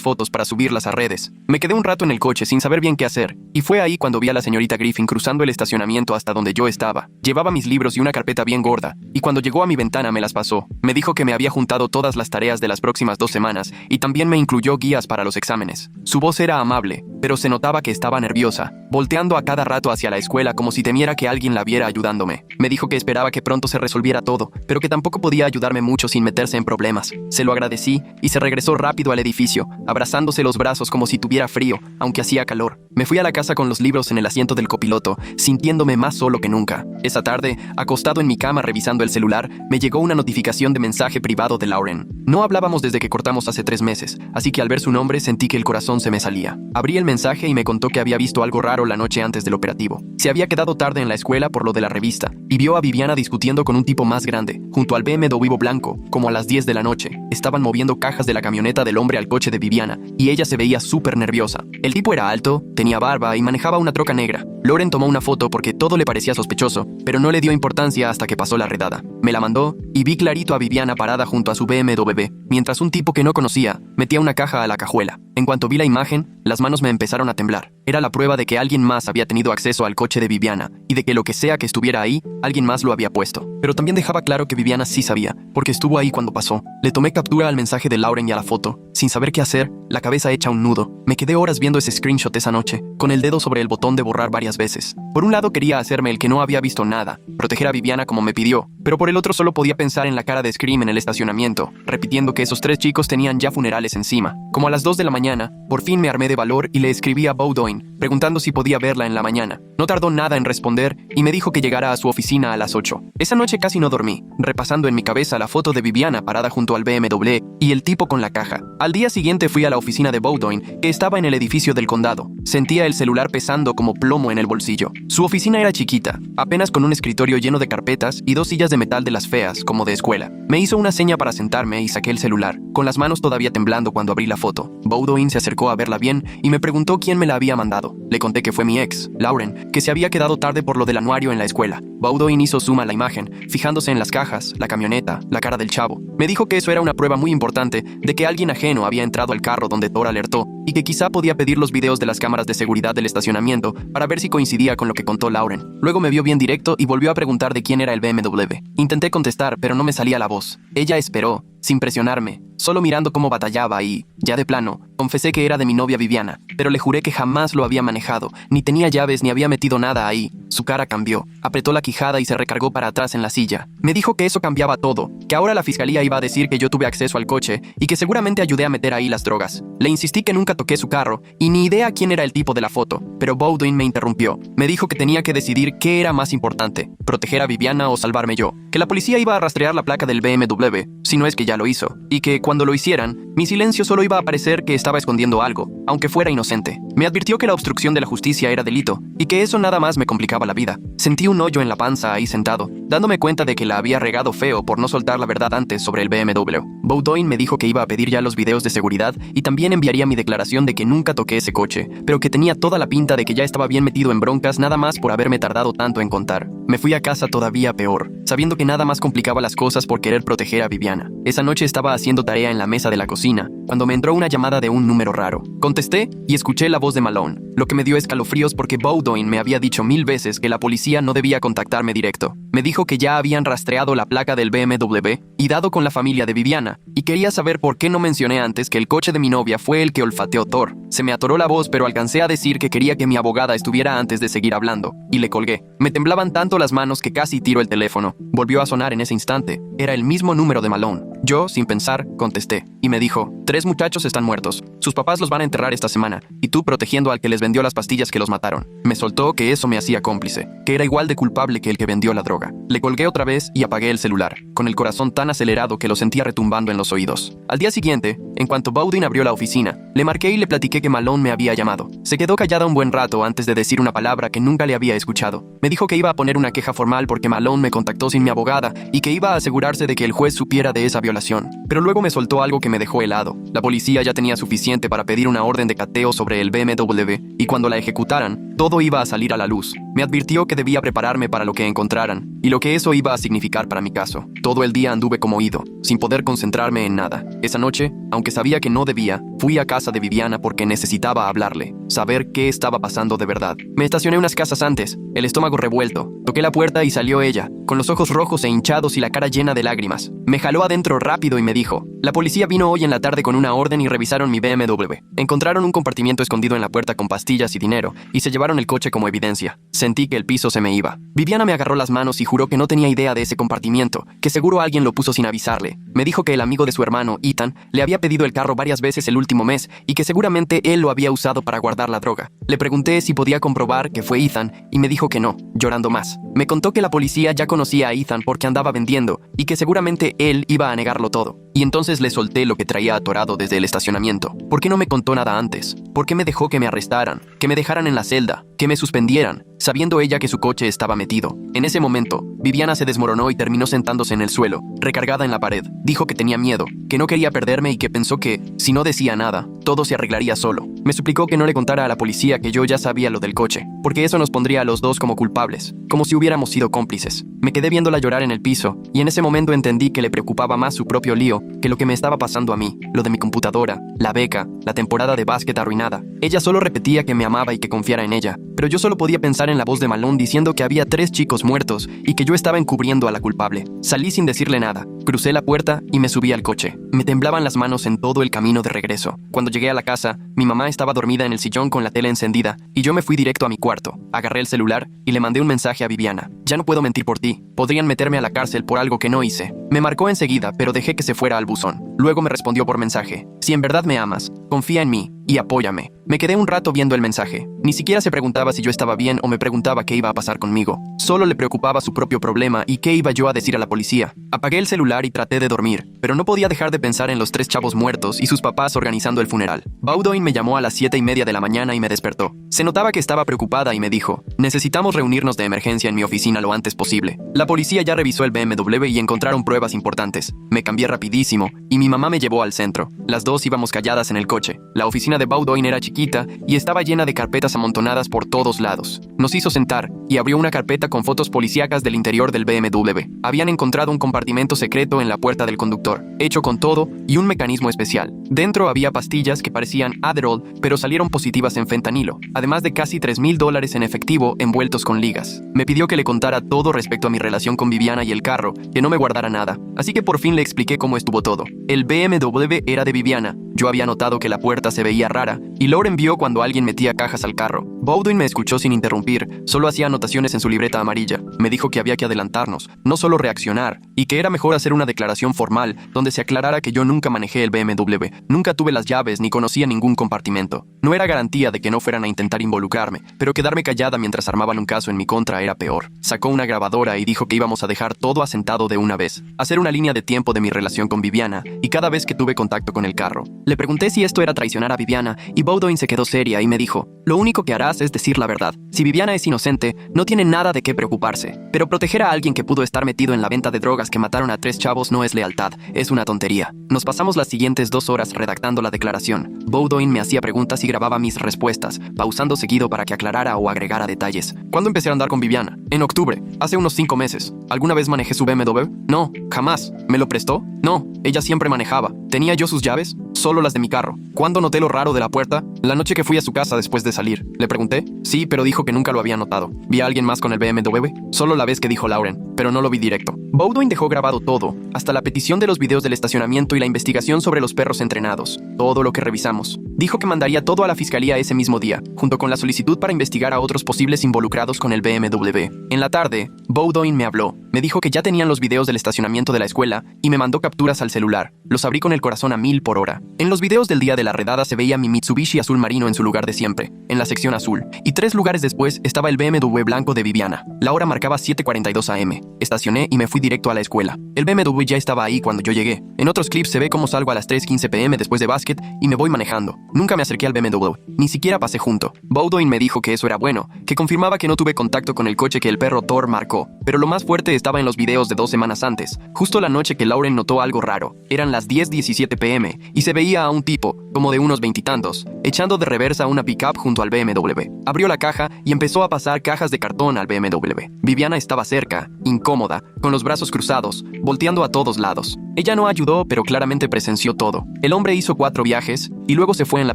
fotos para subirlas a redes. Me quedé un rato en el coche sin saber bien qué hacer, y fue ahí cuando vi a la señorita Griffin cruzando el estacionamiento hasta donde yo estaba. Llevaba mis libros y una carpeta bien gorda, y cuando llegó a mi ventana me las pasó. Me dijo que me había juntado todas las tareas de las próximas 2 semanas, y también me incluyó guías para los exámenes. Su voz era amable, pero se notaba que estaba nerviosa, volteando a cada rato hacia la escuela como si temiera que alguien la viera ayudándome. Me dijo que esperaba que pronto se resolviera todo, pero que tampoco podía ayudarme mucho sin meterse en problemas. Se lo agradecí y se regresó rápido al edificio, abrazándose los brazos como si tuviera frío, aunque hacía calor. Me fui a la casa con los libros en el asiento del copiloto, sintiéndome más solo que nunca. Esa tarde, acostado en mi cama revisando el celular, me llegó una notificación de mensaje privado de Lauren. No hablábamos desde que cortamos hace 3 meses, así que al ver su nombre sentí que el corazón se me salía. Abrí el mensaje y me contó que había visto algo raro la noche antes del operativo. Se había quedado tarde en la escuela por lo de la revista y vio a Viviana discutiendo con un tipo más grande, junto al BMW blanco, como a las 10 de la noche. Estaban moviendo cajas de la camioneta del hombre al coche de Viviana y ella se veía súper nerviosa. El tipo era alto, tenía barba y manejaba una troca negra. Lauren tomó una foto porque todo le parecía sospechoso, pero no le dio importancia hasta que pasó la redada. Me la mandó y vi clarito a Viviana parada junto a su BMW, mientras un tipo que no conocía metía una caja a la cajuela. En cuanto vi la imagen, las manos me empezaron a temblar. Era la prueba de que alguien más había tenido acceso al coche de Viviana y de que lo que sea que estuviera ahí, alguien más lo había puesto. Pero también dejaba claro que Viviana sí sabía, porque estuvo ahí cuando pasó. Le tomé captura al mensaje de Lauren y a la foto. Sin saber qué hacer, la cabeza hecha un nudo. Me quedé horas viendo ese screenshot esa noche, con el dedo sobre el botón de borrar varias veces. Por un lado quería hacerme el que no había visto nada, proteger a Viviana como me pidió, pero por el otro solo podía pensar en la cara de Scream en el estacionamiento, repitiendo que esos 3 chicos tenían ya funerales encima. Como a las 2 de la mañana, por fin me armé de valor y le escribí a Bowdoin, preguntando si podía verla en la mañana. No tardó nada en responder y me dijo que llegara a su oficina a las 8. Esa noche casi no dormí, repasando en mi cabeza la foto de Viviana parada junto al BMW y el tipo con la caja. Al día siguiente fui a la oficina de Bowdoin, que estaba en el edificio del condado. Sentía el celular pesando como plomo en el bolsillo. Su oficina era chiquita, apenas con un escritorio lleno de carpetas y 2 sillas de metal de las feas, como de escuela. Me hizo una seña para sentarme y saqué el celular, con las manos todavía temblando cuando abrí la foto. Bowdoin se acercó a verla bien y me preguntó quién me la había mandado. Le conté que fue mi ex, Lauren, que se había quedado tarde por lo del anuario en la escuela. Bowdoin hizo zoom a la imagen, fijándose en las cajas, la camioneta, la cara del chavo. Me dijo que eso era una prueba muy importante de que alguien ajeno había entrado al carro donde Thor alertó y que quizá podía pedir los videos de las cámaras de seguridad del estacionamiento para ver si coincidía con lo que contó Lauren. Luego me vio bien directo y volvió a preguntar de quién era el BMW. Intenté contestar, pero no me salía la voz. Ella esperó, sin presionarme, solo mirando cómo batallaba y, ya de plano, confesé que era de mi novia Viviana, pero le juré que jamás lo había manejado, ni tenía llaves ni había metido nada ahí. Su cara cambió, apretó la quijada y se recargó para atrás en la silla. Me dijo que eso cambiaba todo, que ahora la fiscalía iba a decir que yo tuve acceso al coche y que seguramente ayudé a meter ahí las drogas. Le insistí que nunca toqué su carro y ni idea quién era el tipo de la foto, pero Bowdoin me interrumpió. Me dijo que tenía que decidir qué era más importante, proteger a Viviana o salvarme yo, que la policía iba a rastrear la placa del BMW, si no es que ya lo hizo, y que cuando lo hicieran, mi silencio solo iba a parecer que estaba escondiendo algo, aunque fuera inocente. Me advirtió que la obstrucción de la justicia era delito y que eso nada más me complicaba la vida. Sentí un hoyo en la panza ahí sentado, dándome cuenta de que la había regado feo por no soltar la verdad antes sobre el BMW. Bowdoin me dijo que iba a pedir ya los videos de seguridad y también enviaría mi declaración de que nunca toqué ese coche, pero que tenía toda la pinta de que ya estaba bien metido en broncas nada más por haberme tardado tanto en contar. Me fui a casa todavía peor, sabiendo que nada más complicaba las cosas por querer proteger a Viviana. Esa noche estaba haciendo tarea en la mesa de la cocina, cuando me entró una llamada de un número raro. Contesté Contesté y escuché la voz de Malone, lo que me dio escalofríos porque Bowdoin me había dicho 1000 veces que la policía no debía contactarme directo. Me dijo que ya habían rastreado la placa del BMW y dado con la familia de Viviana, y quería saber por qué no mencioné antes que el coche de mi novia fue el que olfateó Thor. Se me atoró la voz, pero alcancé a decir que quería que mi abogada estuviera antes de seguir hablando, y le colgué. Me temblaban tanto las manos que casi tiro el teléfono. Volvió a sonar en ese instante. Era el mismo número de Malone. Yo, sin pensar, contesté, y me dijo: 3 muchachos están muertos. Sus papás los van a enterrar esta semana, y tú protegiendo al que les vendió las pastillas que los mataron. Me soltó que eso me hacía cómplice, que era igual de culpable que el que vendió la droga. Le colgué otra vez y apagué el celular, con el corazón tan acelerado que lo sentía retumbando en los oídos. Al día siguiente, en cuanto Bowdoin abrió la oficina, le marqué y le platiqué que Malone me había llamado. Se quedó callada un buen rato antes de decir una palabra que nunca le había escuchado. Me dijo que iba a poner una queja formal porque Malone me contactó sin mi abogada y que iba a asegurarse de que el juez supiera de esa violación. Pero luego me soltó algo que me dejó helado. La policía ya tenía suficiente para pedir una orden de cateo sobre el BMW, y cuando la ejecutaran, todo iba a salir a la luz. Me advirtió que debía prepararme para lo que encontraran, y lo que eso iba a significar para mi caso. Todo el día anduve como ido, sin poder concentrarme en nada. Esa noche, aunque sabía que no debía, fui a casa de Viviana porque necesitaba hablarle, saber qué estaba pasando de verdad. Me estacioné unas casas antes, el estómago revuelto. Toqué la puerta y salió ella, con los ojos rojos e hinchados y la cara llena de lágrimas. Me jaló adentro rápido y me dijo: la policía vino hoy en la tarde con una orden y revisaron mi BMW. Encontraron un compartimento escondido en la puerta con pastillas y dinero, y se llevaron el coche como evidencia. Sentí que el piso se me iba. Viviana me agarró las manos y juró que no tenía idea de ese compartimiento, que seguro alguien lo puso sin avisarle. Me dijo que el amigo de su hermano, Ethan, le había pedido el carro varias veces el último mes y que seguramente él lo había usado para guardar la droga. Le pregunté si podía comprobar que fue Ethan y me dijo que no, llorando más. Me contó que la policía ya conocía a Ethan porque andaba vendiendo y que seguramente él iba a negarlo todo. Y entonces le solté lo que traía atorado desde el estacionamiento. ¿Por qué no me contó nada antes? ¿Por qué me dejó que me arrestaran? Que me dejaran en la celda, que me suspendieran, sabiendo ella que su coche estaba metido. En ese momento, Viviana se desmoronó y terminó sentándose en el suelo, recargada en la pared. Dijo que tenía miedo, que no quería perderme y que pensó que, si no decía nada, todo se arreglaría solo. Me suplicó que no le contara a la policía que yo ya sabía lo del coche, porque eso nos pondría a los dos como culpables, como si hubiéramos sido cómplices. Me quedé viéndola llorar en el piso, y en ese momento entendí que le preocupaba más su propio lío que lo que me estaba pasando a mí, lo de mi computadora, la beca, la temporada de básquet arruinada. Ella solo repetía que me amaba y que confiara en ella, pero yo solo podía pensar en la voz de Malone diciendo que había 3 chicos muertos y que yo estaba encubriendo a la culpable. Salí sin decirle nada, crucé la puerta y me subí al coche. Me temblaban las manos en todo el camino de regreso. Cuando llegué a la casa, mi mamá estaba dormida en el sillón con la tele encendida y yo me fui directo a mi cuarto. Agarré el celular y le mandé un mensaje a Viviana. Ya no puedo mentir por ti. Podrían meterme a la cárcel por algo que no hice. Me marcó enseguida, pero dejé que se fuera al buzón. Luego me respondió por mensaje: si en verdad me amas, confía en mí y apóyame. Me quedé un rato viendo el mensaje. Ni siquiera se preguntaba si yo estaba bien o me preguntaba qué iba a pasar conmigo. Solo le preocupaba su propio problema y qué iba yo a decir a la policía. Apagué el celular y traté de dormir, pero no podía dejar de pensar en los 3 chavos muertos y sus papás organizando el funeral. Bowdoin me llamó a las 7:30 de la mañana y me despertó. Se notaba que estaba preocupada y me dijo: necesitamos reunirnos de emergencia en mi oficina lo antes posible. La policía ya revisó el BMW y encontraron pruebas importantes. Me cambié rapidísimo y mi mamá me llevó al centro. Las dos íbamos calladas en el coche. La oficina de Bowdoin era chiquita y estaba llena de carpetas amontonadas por todos lados. Nos hizo sentar y abrió una carpeta con fotos policíacas del interior del BMW. Habían encontrado un compartimento secreto en la puerta del conductor, hecho con todo y un mecanismo especial. Dentro había pastillas que parecían Adderall, pero salieron positivas en fentanilo, además de casi $3,000 en efectivo envueltos con ligas. Me pidió que le contara todo respecto a mi relación con Viviana y el carro, que no me guardara nada. Así que por fin le expliqué cómo estuvo todo. El BMW era de Viviana. Yo había notado que la puerta se veía rara y Lauren vio cuando alguien metía cajas al carro. Bowdoin me escuchó sin interrumpir, solo hacía anotaciones en su libreta amarilla. Me dijo que había que adelantarnos, no solo reaccionar, y que era mejor hacer una declaración formal donde se aclarara que yo nunca manejé el BMW, nunca tuve las llaves ni conocía ningún compartimento. No era garantía de que no fueran a intentar involucrarme, pero quedarme callada mientras armaban un caso en mi contra era peor. Sacó una grabadora y dijo que íbamos a dejar todo asentado de una vez, hacer una línea de tiempo de mi relación con Viviana y cada vez que tuve contacto con el carro. Le pregunté si esto era traicionar a Viviana y Bowdoin se quedó seria y me dijo: lo único que harás es decir la verdad. Si Viviana es inocente, no tiene nada de qué preocuparse. Pero proteger a alguien que pudo estar metido en la venta de drogas que mataron a 3 chavos no es lealtad, es una tontería. Nos pasamos las siguientes 2 horas redactando la declaración. Bowdoin me hacía preguntas y grababa mis respuestas, pausando seguido para que aclarara o agregara detalles. ¿Cuándo empecé a andar con Viviana? En octubre, hace unos 5 meses. ¿Alguna vez manejé su BMW? No, jamás. ¿Me lo prestó? No, ella siempre manejaba. ¿Tenía yo sus llaves? Solo las de mi carro. ¿Cuándo noté lo raro de la puerta? La noche que fui a su casa después de salir. ¿Le pregunté? Sí, pero dijo que nunca lo había notado. ¿Vi a alguien más con el BMW? Solo la vez que dijo Lauren, pero no lo vi directo. Bowdoin dejó grabado todo, hasta la petición de los videos del estacionamiento y la investigación sobre los perros entrenados. Todo lo que revisamos. Dijo que mandaría todo a la fiscalía ese mismo día, junto con la solicitud para investigar a otros posibles involucrados con el BMW. En la tarde, Bowdoin me habló. Me dijo que ya tenían los videos del estacionamiento de la escuela y me mandó capturas al celular. Los abrí con el corazón a 1000 por hora. En los videos del día de la redada se veía mi Mitsubishi azul marino en su lugar de siempre, en la sección azul, y 3 lugares después estaba el BMW blanco de Viviana. La hora marcaba 7:42 am. Estacioné y me fui directo a la escuela. El BMW ya estaba ahí cuando yo llegué. En otros clips se ve cómo salgo a las 3:15 pm después de básquet y me voy manejando. Nunca me acerqué al BMW, ni siquiera pasé junto. Bowdoin me dijo que eso era bueno, que confirmaba que no tuve contacto con el coche que el perro Thor marcó. Pero lo más fuerte estaba en los videos de 2 semanas antes, justo la noche que Lauren notó algo raro. Eran las 10:17 pm y se veía a un tipo, como de unos veintitantos, echando de reversa una pickup junto al BMW. Abrió la caja y empezó a pasar cajas de cartón al BMW. Viviana estaba cerca, incómoda, con los brazos cruzados, volteando a todos lados. Ella no ayudó, pero claramente presenció todo. El hombre hizo 4 viajes y luego se fue en la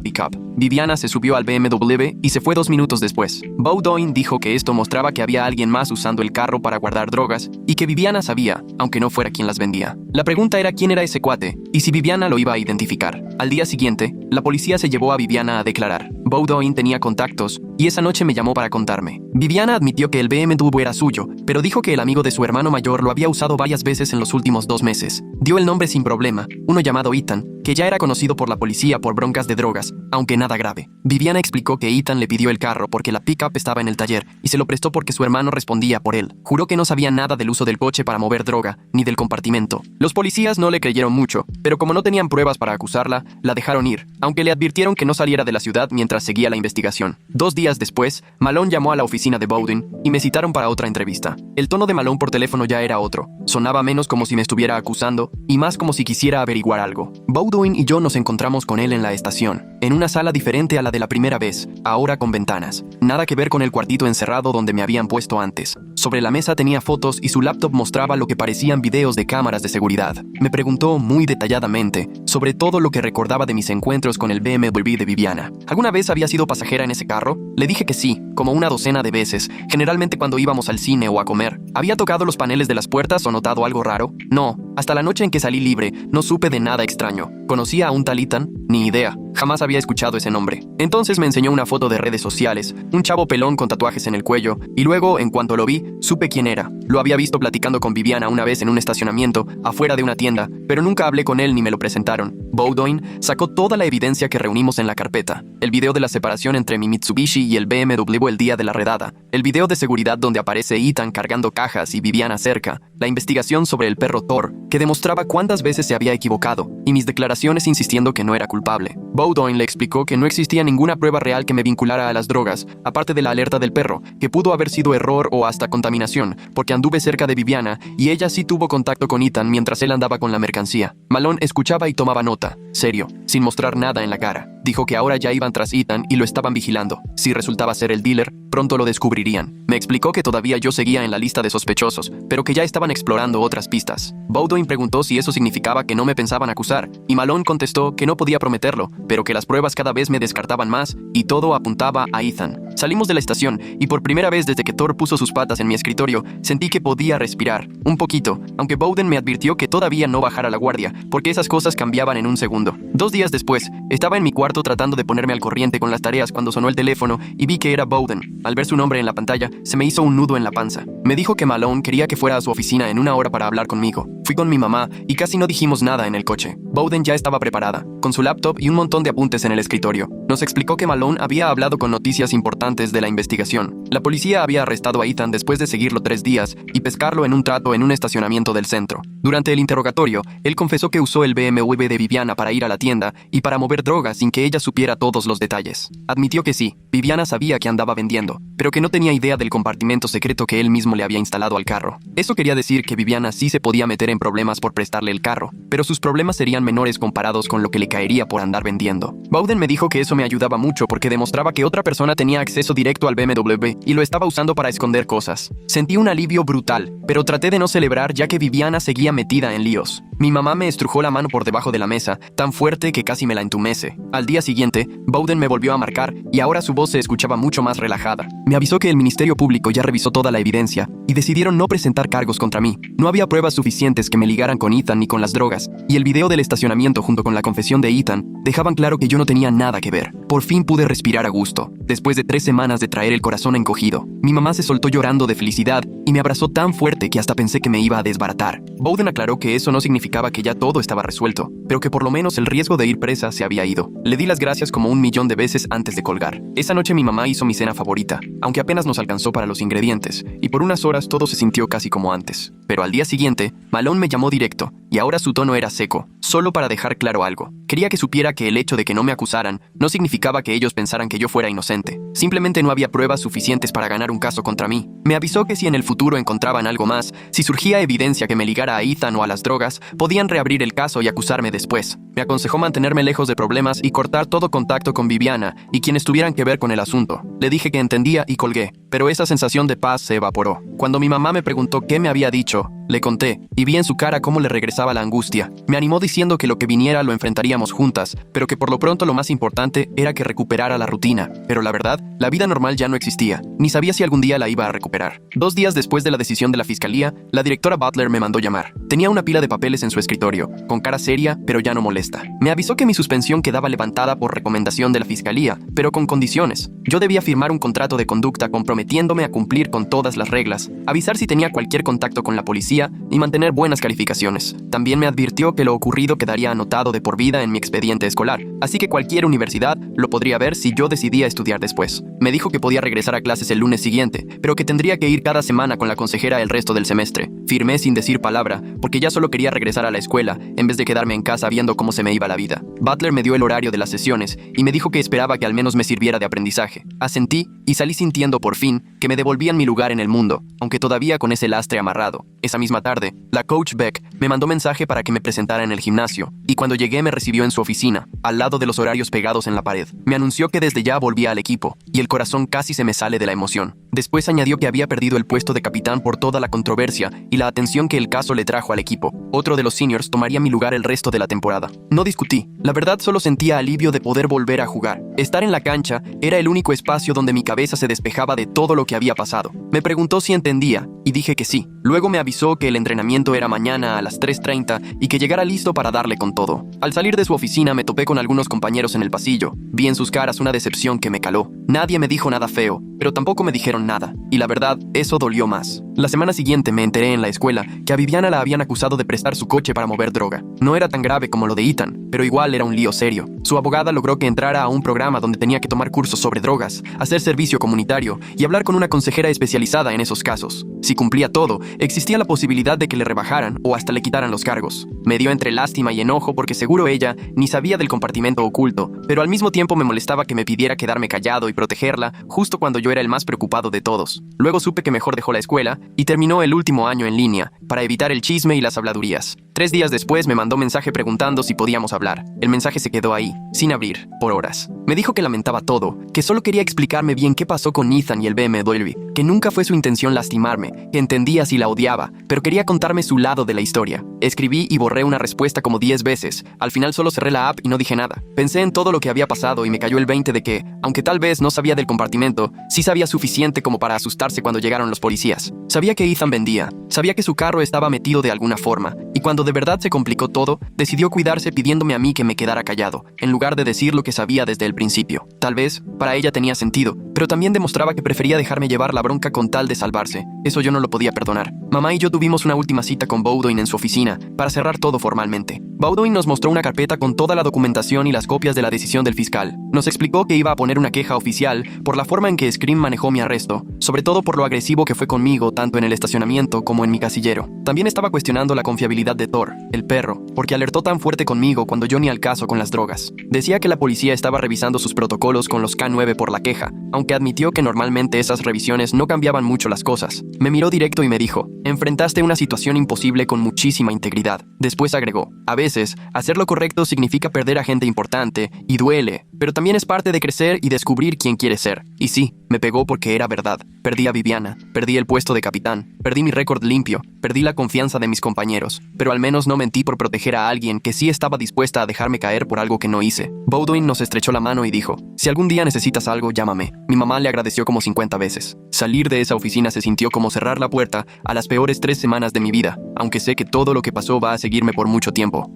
pickup. Viviana se subió al BMW y se fue 2 minutos después. Bowdoin dijo que esto mostraba que había alguien más usando el carro para guardar drogas y que Viviana sabía, aunque no fuera quien las vendía. La pregunta era quién era ese cuate y si Viviana lo iba a identificar. Al día siguiente, la policía se llevó a Viviana a declarar. Bowdoin tenía contactos y esa noche me llamó para contarme. Viviana admitió que el BMW era suyo, pero dijo que el amigo de su hermano mayor lo había usado varias veces en los últimos 2 meses. Dio el nombre sin problema, uno llamado Ethan, que ya era conocido por la policía por broncas de drogas, aunque nada grave. Viviana explicó que Ethan le pidió el carro porque la pickup estaba en el taller y se lo prestó porque su hermano respondía por él. Juró que no sabía nada del uso del coche para mover droga, ni del compartimento. Los policías no le creyeron mucho, pero como no tenían pruebas para acusarla, la dejaron ir, aunque le advirtieron que no saliera de la ciudad mientras seguía la investigación. 2 días después, Malone llamó a la oficina de Bowdoin y me citaron para otra entrevista. El tono de Malone por teléfono ya era otro. Sonaba menos como si me estuviera acusando y más como si quisiera averiguar algo. Bowdoin y yo nos encontramos con él en la estación, en una sala diferente a la de la primera vez, ahora con ventanas. Nada que ver con el cuartito encerrado donde me habían puesto antes. Sobre la mesa tenía fotos y su laptop mostraba lo que parecían videos de cámaras de seguridad. Me preguntó muy detalladamente sobre todo lo que recordaba de mis encuentros con el BMW de Viviana. ¿Alguna vez había sido pasajera en ese carro? Le dije que sí, como una docena de veces, generalmente cuando íbamos al cine o a comer. ¿Había tocado los paneles de las puertas o notado algo raro? No, hasta la noche en que salí libre, no supe de nada extraño. ¿Conocía a un tal Ethan? Ni idea. Jamás había escuchado ese nombre. Entonces me enseñó una foto de redes sociales, un chavo pelón con tatuajes en el cuello, y luego, en cuanto lo vi, supe quién era. Lo había visto platicando con Viviana una vez en un estacionamiento, afuera de una tienda, pero nunca hablé con él ni me lo presentaron. Bowdoin sacó toda la evidencia que reunimos en la carpeta. El video de la separación entre mi Mitsubishi y el BMW el día de la redada. El video de seguridad donde aparece Ethan cargando cajas y Viviana cerca. La investigación sobre el perro Thor, que demostraba cuántas veces se había equivocado, y mis declaraciones insistiendo que no era culpable. Bowdoin le explicó que no existía ninguna prueba real que me vinculara a las drogas, aparte de la alerta del perro, que pudo haber sido error o hasta contaminación, porque anduve cerca de Viviana y ella sí tuvo contacto con Ethan mientras él andaba con la mercancía. Malone escuchaba y tomaba nota, serio, sin mostrar nada en la cara. Dijo que ahora ya iban tras Ethan y lo estaban vigilando. Si resultaba ser el dealer, pronto lo descubrirían. Me explicó que todavía yo seguía en la lista de sospechosos, pero que ya estaban explorando otras pistas. Bowdoin preguntó si eso significaba que no me pensaban acusar, y Malone contestó que no podía prometerlo, pero que las pruebas cada vez me descartaban más y todo apuntaba a Ethan. Salimos de la estación y por primera vez desde que Thor puso sus patas en mi escritorio, sentí que podía respirar, un poquito, aunque Bowdoin me advirtió que todavía no bajara la guardia, porque esas cosas cambiaban en un segundo. 2 días después, estaba en mi cuarto tratando de ponerme al corriente con las tareas cuando sonó el teléfono y vi que era Bowdoin. Al ver su nombre en la pantalla, se me hizo un nudo en la panza. Me dijo que Malone quería que fuera a su oficina en 1 hora para hablar conmigo. Fui con mi mamá y casi no dijimos nada en el coche. Bowdoin ya estaba preparada, con su laptop y un montón de apuntes en el escritorio. Nos explicó que Malone había hablado con noticias importantes de la investigación. La policía había arrestado a Ethan después de seguirlo 3 días drogas y pescarlo en un trato en un estacionamiento del centro. Durante el interrogatorio, él confesó que usó el BMW de Viviana para ir a la tienda y para mover drogas sin que ella supiera todos los detalles. Admitió que sí, Viviana sabía que andaba vendiendo, pero que no tenía idea del compartimento secreto que él mismo le había instalado al carro. Eso quería decir que Viviana sí se podía meter en problemas por prestarle el carro, pero sus problemas serían menores comparados con lo que le caería por andar vendiendo. Bowden me dijo que eso me ayudaba mucho porque demostraba que otra persona tenía acceso directo al BMW y lo estaba usando para esconder cosas. Sentí un alivio brutal, pero traté de no celebrar ya que Viviana seguía metida en líos. Mi mamá me estrujó la mano por debajo de la mesa, tan fuerte que casi me la entumece. Al día siguiente, Bowden me volvió a marcar y ahora su voz se escuchaba mucho más relajada. Me avisó que el Ministerio Público ya revisó toda la evidencia y decidieron no presentar cargos contra mí. No había pruebas suficientes que me ligaran con Ethan ni con las drogas, y el video del estacionamiento junto con la confesión de Ethan dejaban claro que yo no tenía nada que ver. Por fin pude respirar a gusto, después de 3 semanas de traer el corazón encogido. Mi mamá se soltó llorando de felicidad y me abrazó tan fuerte que hasta pensé que me iba a desbaratar. Bowden aclaró que eso no significaba que ya todo estaba resuelto, pero que por lo menos el riesgo de ir presa se había ido. Le di las gracias como 1.000.000 de veces antes de colgar. Esa noche mi mamá hizo mi cena favorita, aunque apenas nos alcanzó para los ingredientes, y por unas horas todo se sintió casi como antes. Pero al día siguiente, Malone me llamó directo, y ahora su tono era seco, solo para dejar claro algo. Quería que supiera que el hecho de que no me acusaran no significaba que ellos pensaran que yo fuera inocente. Simplemente no había pruebas suficientes para ganar un caso contra mí. Me avisó que si en el futuro encontraban algo más, si surgía evidencia que me ligara a Ethan o a las drogas, podían reabrir el caso y acusarme después. Me aconsejó mantenerme lejos de problemas y cortar todo contacto con Viviana y quienes tuvieran que ver con el asunto. Le dije que entendía y colgué, pero esa sensación de paz se evaporó. Cuando mi mamá me preguntó qué me había dicho, le conté, y vi en su cara cómo le regresaba la angustia. Me animó diciendo que lo que viniera lo enfrentaríamos juntas, pero que por lo pronto lo más importante era que recuperara la rutina. Pero la verdad, la vida normal ya no existía, ni sabía si algún día la iba a recuperar. 2 días después de la decisión de la fiscalía, la directora Butler me mandó llamar. Tenía una pila de papeles en su escritorio, con cara seria, pero ya no molesta. Me avisó que mi suspensión quedaba levantada por recomendación de la fiscalía, pero con condiciones. Yo debía firmar un contrato de conducta comprometiéndome a cumplir con todas las reglas, avisar si tenía cualquier contacto con la policía y mantener buenas calificaciones. También me advirtió que lo ocurrido quedaría anotado de por vida en mi expediente escolar, así que cualquier universidad lo podría ver si yo decidía estudiar después. Me dijo que podía regresar a clases el lunes siguiente, pero que tendría que ir cada semana con la consejera el resto del semestre. Firmé sin decir palabra, porque ya solo quería regresar a la escuela, en vez de quedarme en casa viendo cómo se me iba la vida. Butler me dio el horario de las sesiones y me dijo que esperaba que al menos me sirviera de aprendizaje. Asentí y salí sintiendo por fin que me devolvían mi lugar en el mundo, aunque todavía con ese lastre amarrado. Esa misma tarde, la coach Beck me mandó mensaje para que me presentara en el gimnasio, y cuando llegué me recibió en su oficina, al lado de los horarios pegados en la pared. Me anunció que desde ya volvía al equipo, y el corazón casi se me sale de la emoción. Después añadió que había perdido el puesto de capitán por toda la controversia y la atención que el caso le trajo al equipo. Otro de los seniors tomaría mi lugar el resto de la temporada. No discutí. La verdad solo sentía alivio de poder volver a jugar. Estar en la cancha era el único espacio donde mi cabeza se despejaba de todo lo que había pasado. Me preguntó si entendía, y dije que sí. Luego me avisó que el entrenamiento era mañana a las 3:30 y que llegara listo para darle con todo. Al salir de su oficina me topé con algunos compañeros en el pasillo. Vi en sus caras una decepción que me caló. Nadie me dijo nada feo, pero tampoco me dijeron nada, y la verdad, eso dolió más. La semana siguiente me enteré en la escuela que a Viviana la habían acusado de prestar su coche para mover droga. No era tan grave como lo de Ethan, pero igual era un lío serio. Su abogada logró que entrara a un programa donde tenía que tomar cursos sobre drogas, hacer servicio comunitario y hablar con una consejera especializada en esos casos. Si cumplía todo, existía la posibilidad de que le rebajaran o hasta le quitaran los cargos. Me dio entre lástima y enojo porque seguro ella ni sabía del compartimento oculto, pero al mismo tiempo me molestaba que me pidiera quedarme callado y protegerla justo cuando yo era el más preocupado de todos. Luego supe que mejor dejó la escuela y terminó el último año en línea, para evitar el chisme y las habladurías. 3 días después me mandó mensaje preguntando si podíamos hablar. El mensaje se quedó ahí, sin abrir, por horas. Me dijo que lamentaba todo, que solo quería explicarme bien qué pasó con Ethan y el BMW, que nunca fue su intención lastimarme, que entendía si la odiaba, pero quería contarme su lado de la historia. Escribí y borré una respuesta como 10 veces. Al final solo cerré la app y no dije nada. Pensé en todo lo que había pasado y me cayó el 20 de que, aunque tal vez no sabía del compartimento, sí sabía suficiente como para asustarse cuando llegaron los policías. Sabía que Ethan vendía, sabía que su carro estaba metido de alguna forma, y cuando Cuando de verdad se complicó todo, decidió cuidarse pidiéndome a mí que me quedara callado, en lugar de decir lo que sabía desde el principio. Tal vez, para ella tenía sentido, pero también demostraba que prefería dejarme llevar la bronca con tal de salvarse. Eso yo no lo podía perdonar. Mamá y yo tuvimos una última cita con Bowdoin en su oficina, para cerrar todo formalmente. Bowdoin nos mostró una carpeta con toda la documentación y las copias de la decisión del fiscal. Nos explicó que iba a poner una queja oficial por la forma en que Scream manejó mi arresto, sobre todo por lo agresivo que fue conmigo tanto en el estacionamiento como en mi casillero. También estaba cuestionando la confiabilidad de Thor, el perro, porque alertó tan fuerte conmigo cuando yo ni al caso con las drogas. Decía que la policía estaba revisando sus protocolos con los K9 por la queja, aunque admitió que normalmente esas revisiones no cambiaban mucho las cosas. Me miró directo y me dijo: enfrentaste una situación imposible con muchísima integridad. Después agregó: a veces, hacer lo correcto significa perder a gente importante, y duele, pero también es parte de crecer y descubrir quién quieres ser. Y sí, me pegó porque era verdad. Perdí a Viviana, perdí el puesto de capitán, perdí mi récord limpio, perdí la confianza de mis compañeros, pero al menos no mentí por proteger a alguien que sí estaba dispuesta a dejarme caer por algo que no hice. Bowdoin nos estrechó la mano y dijo: si algún día necesitas algo, llámame. Mi mamá le agradeció como 50 veces. Salir de esa oficina se sintió como cerrar la puerta a las peores 3 semanas de mi vida, aunque sé que todo lo que pasó va a seguirme por mucho tiempo.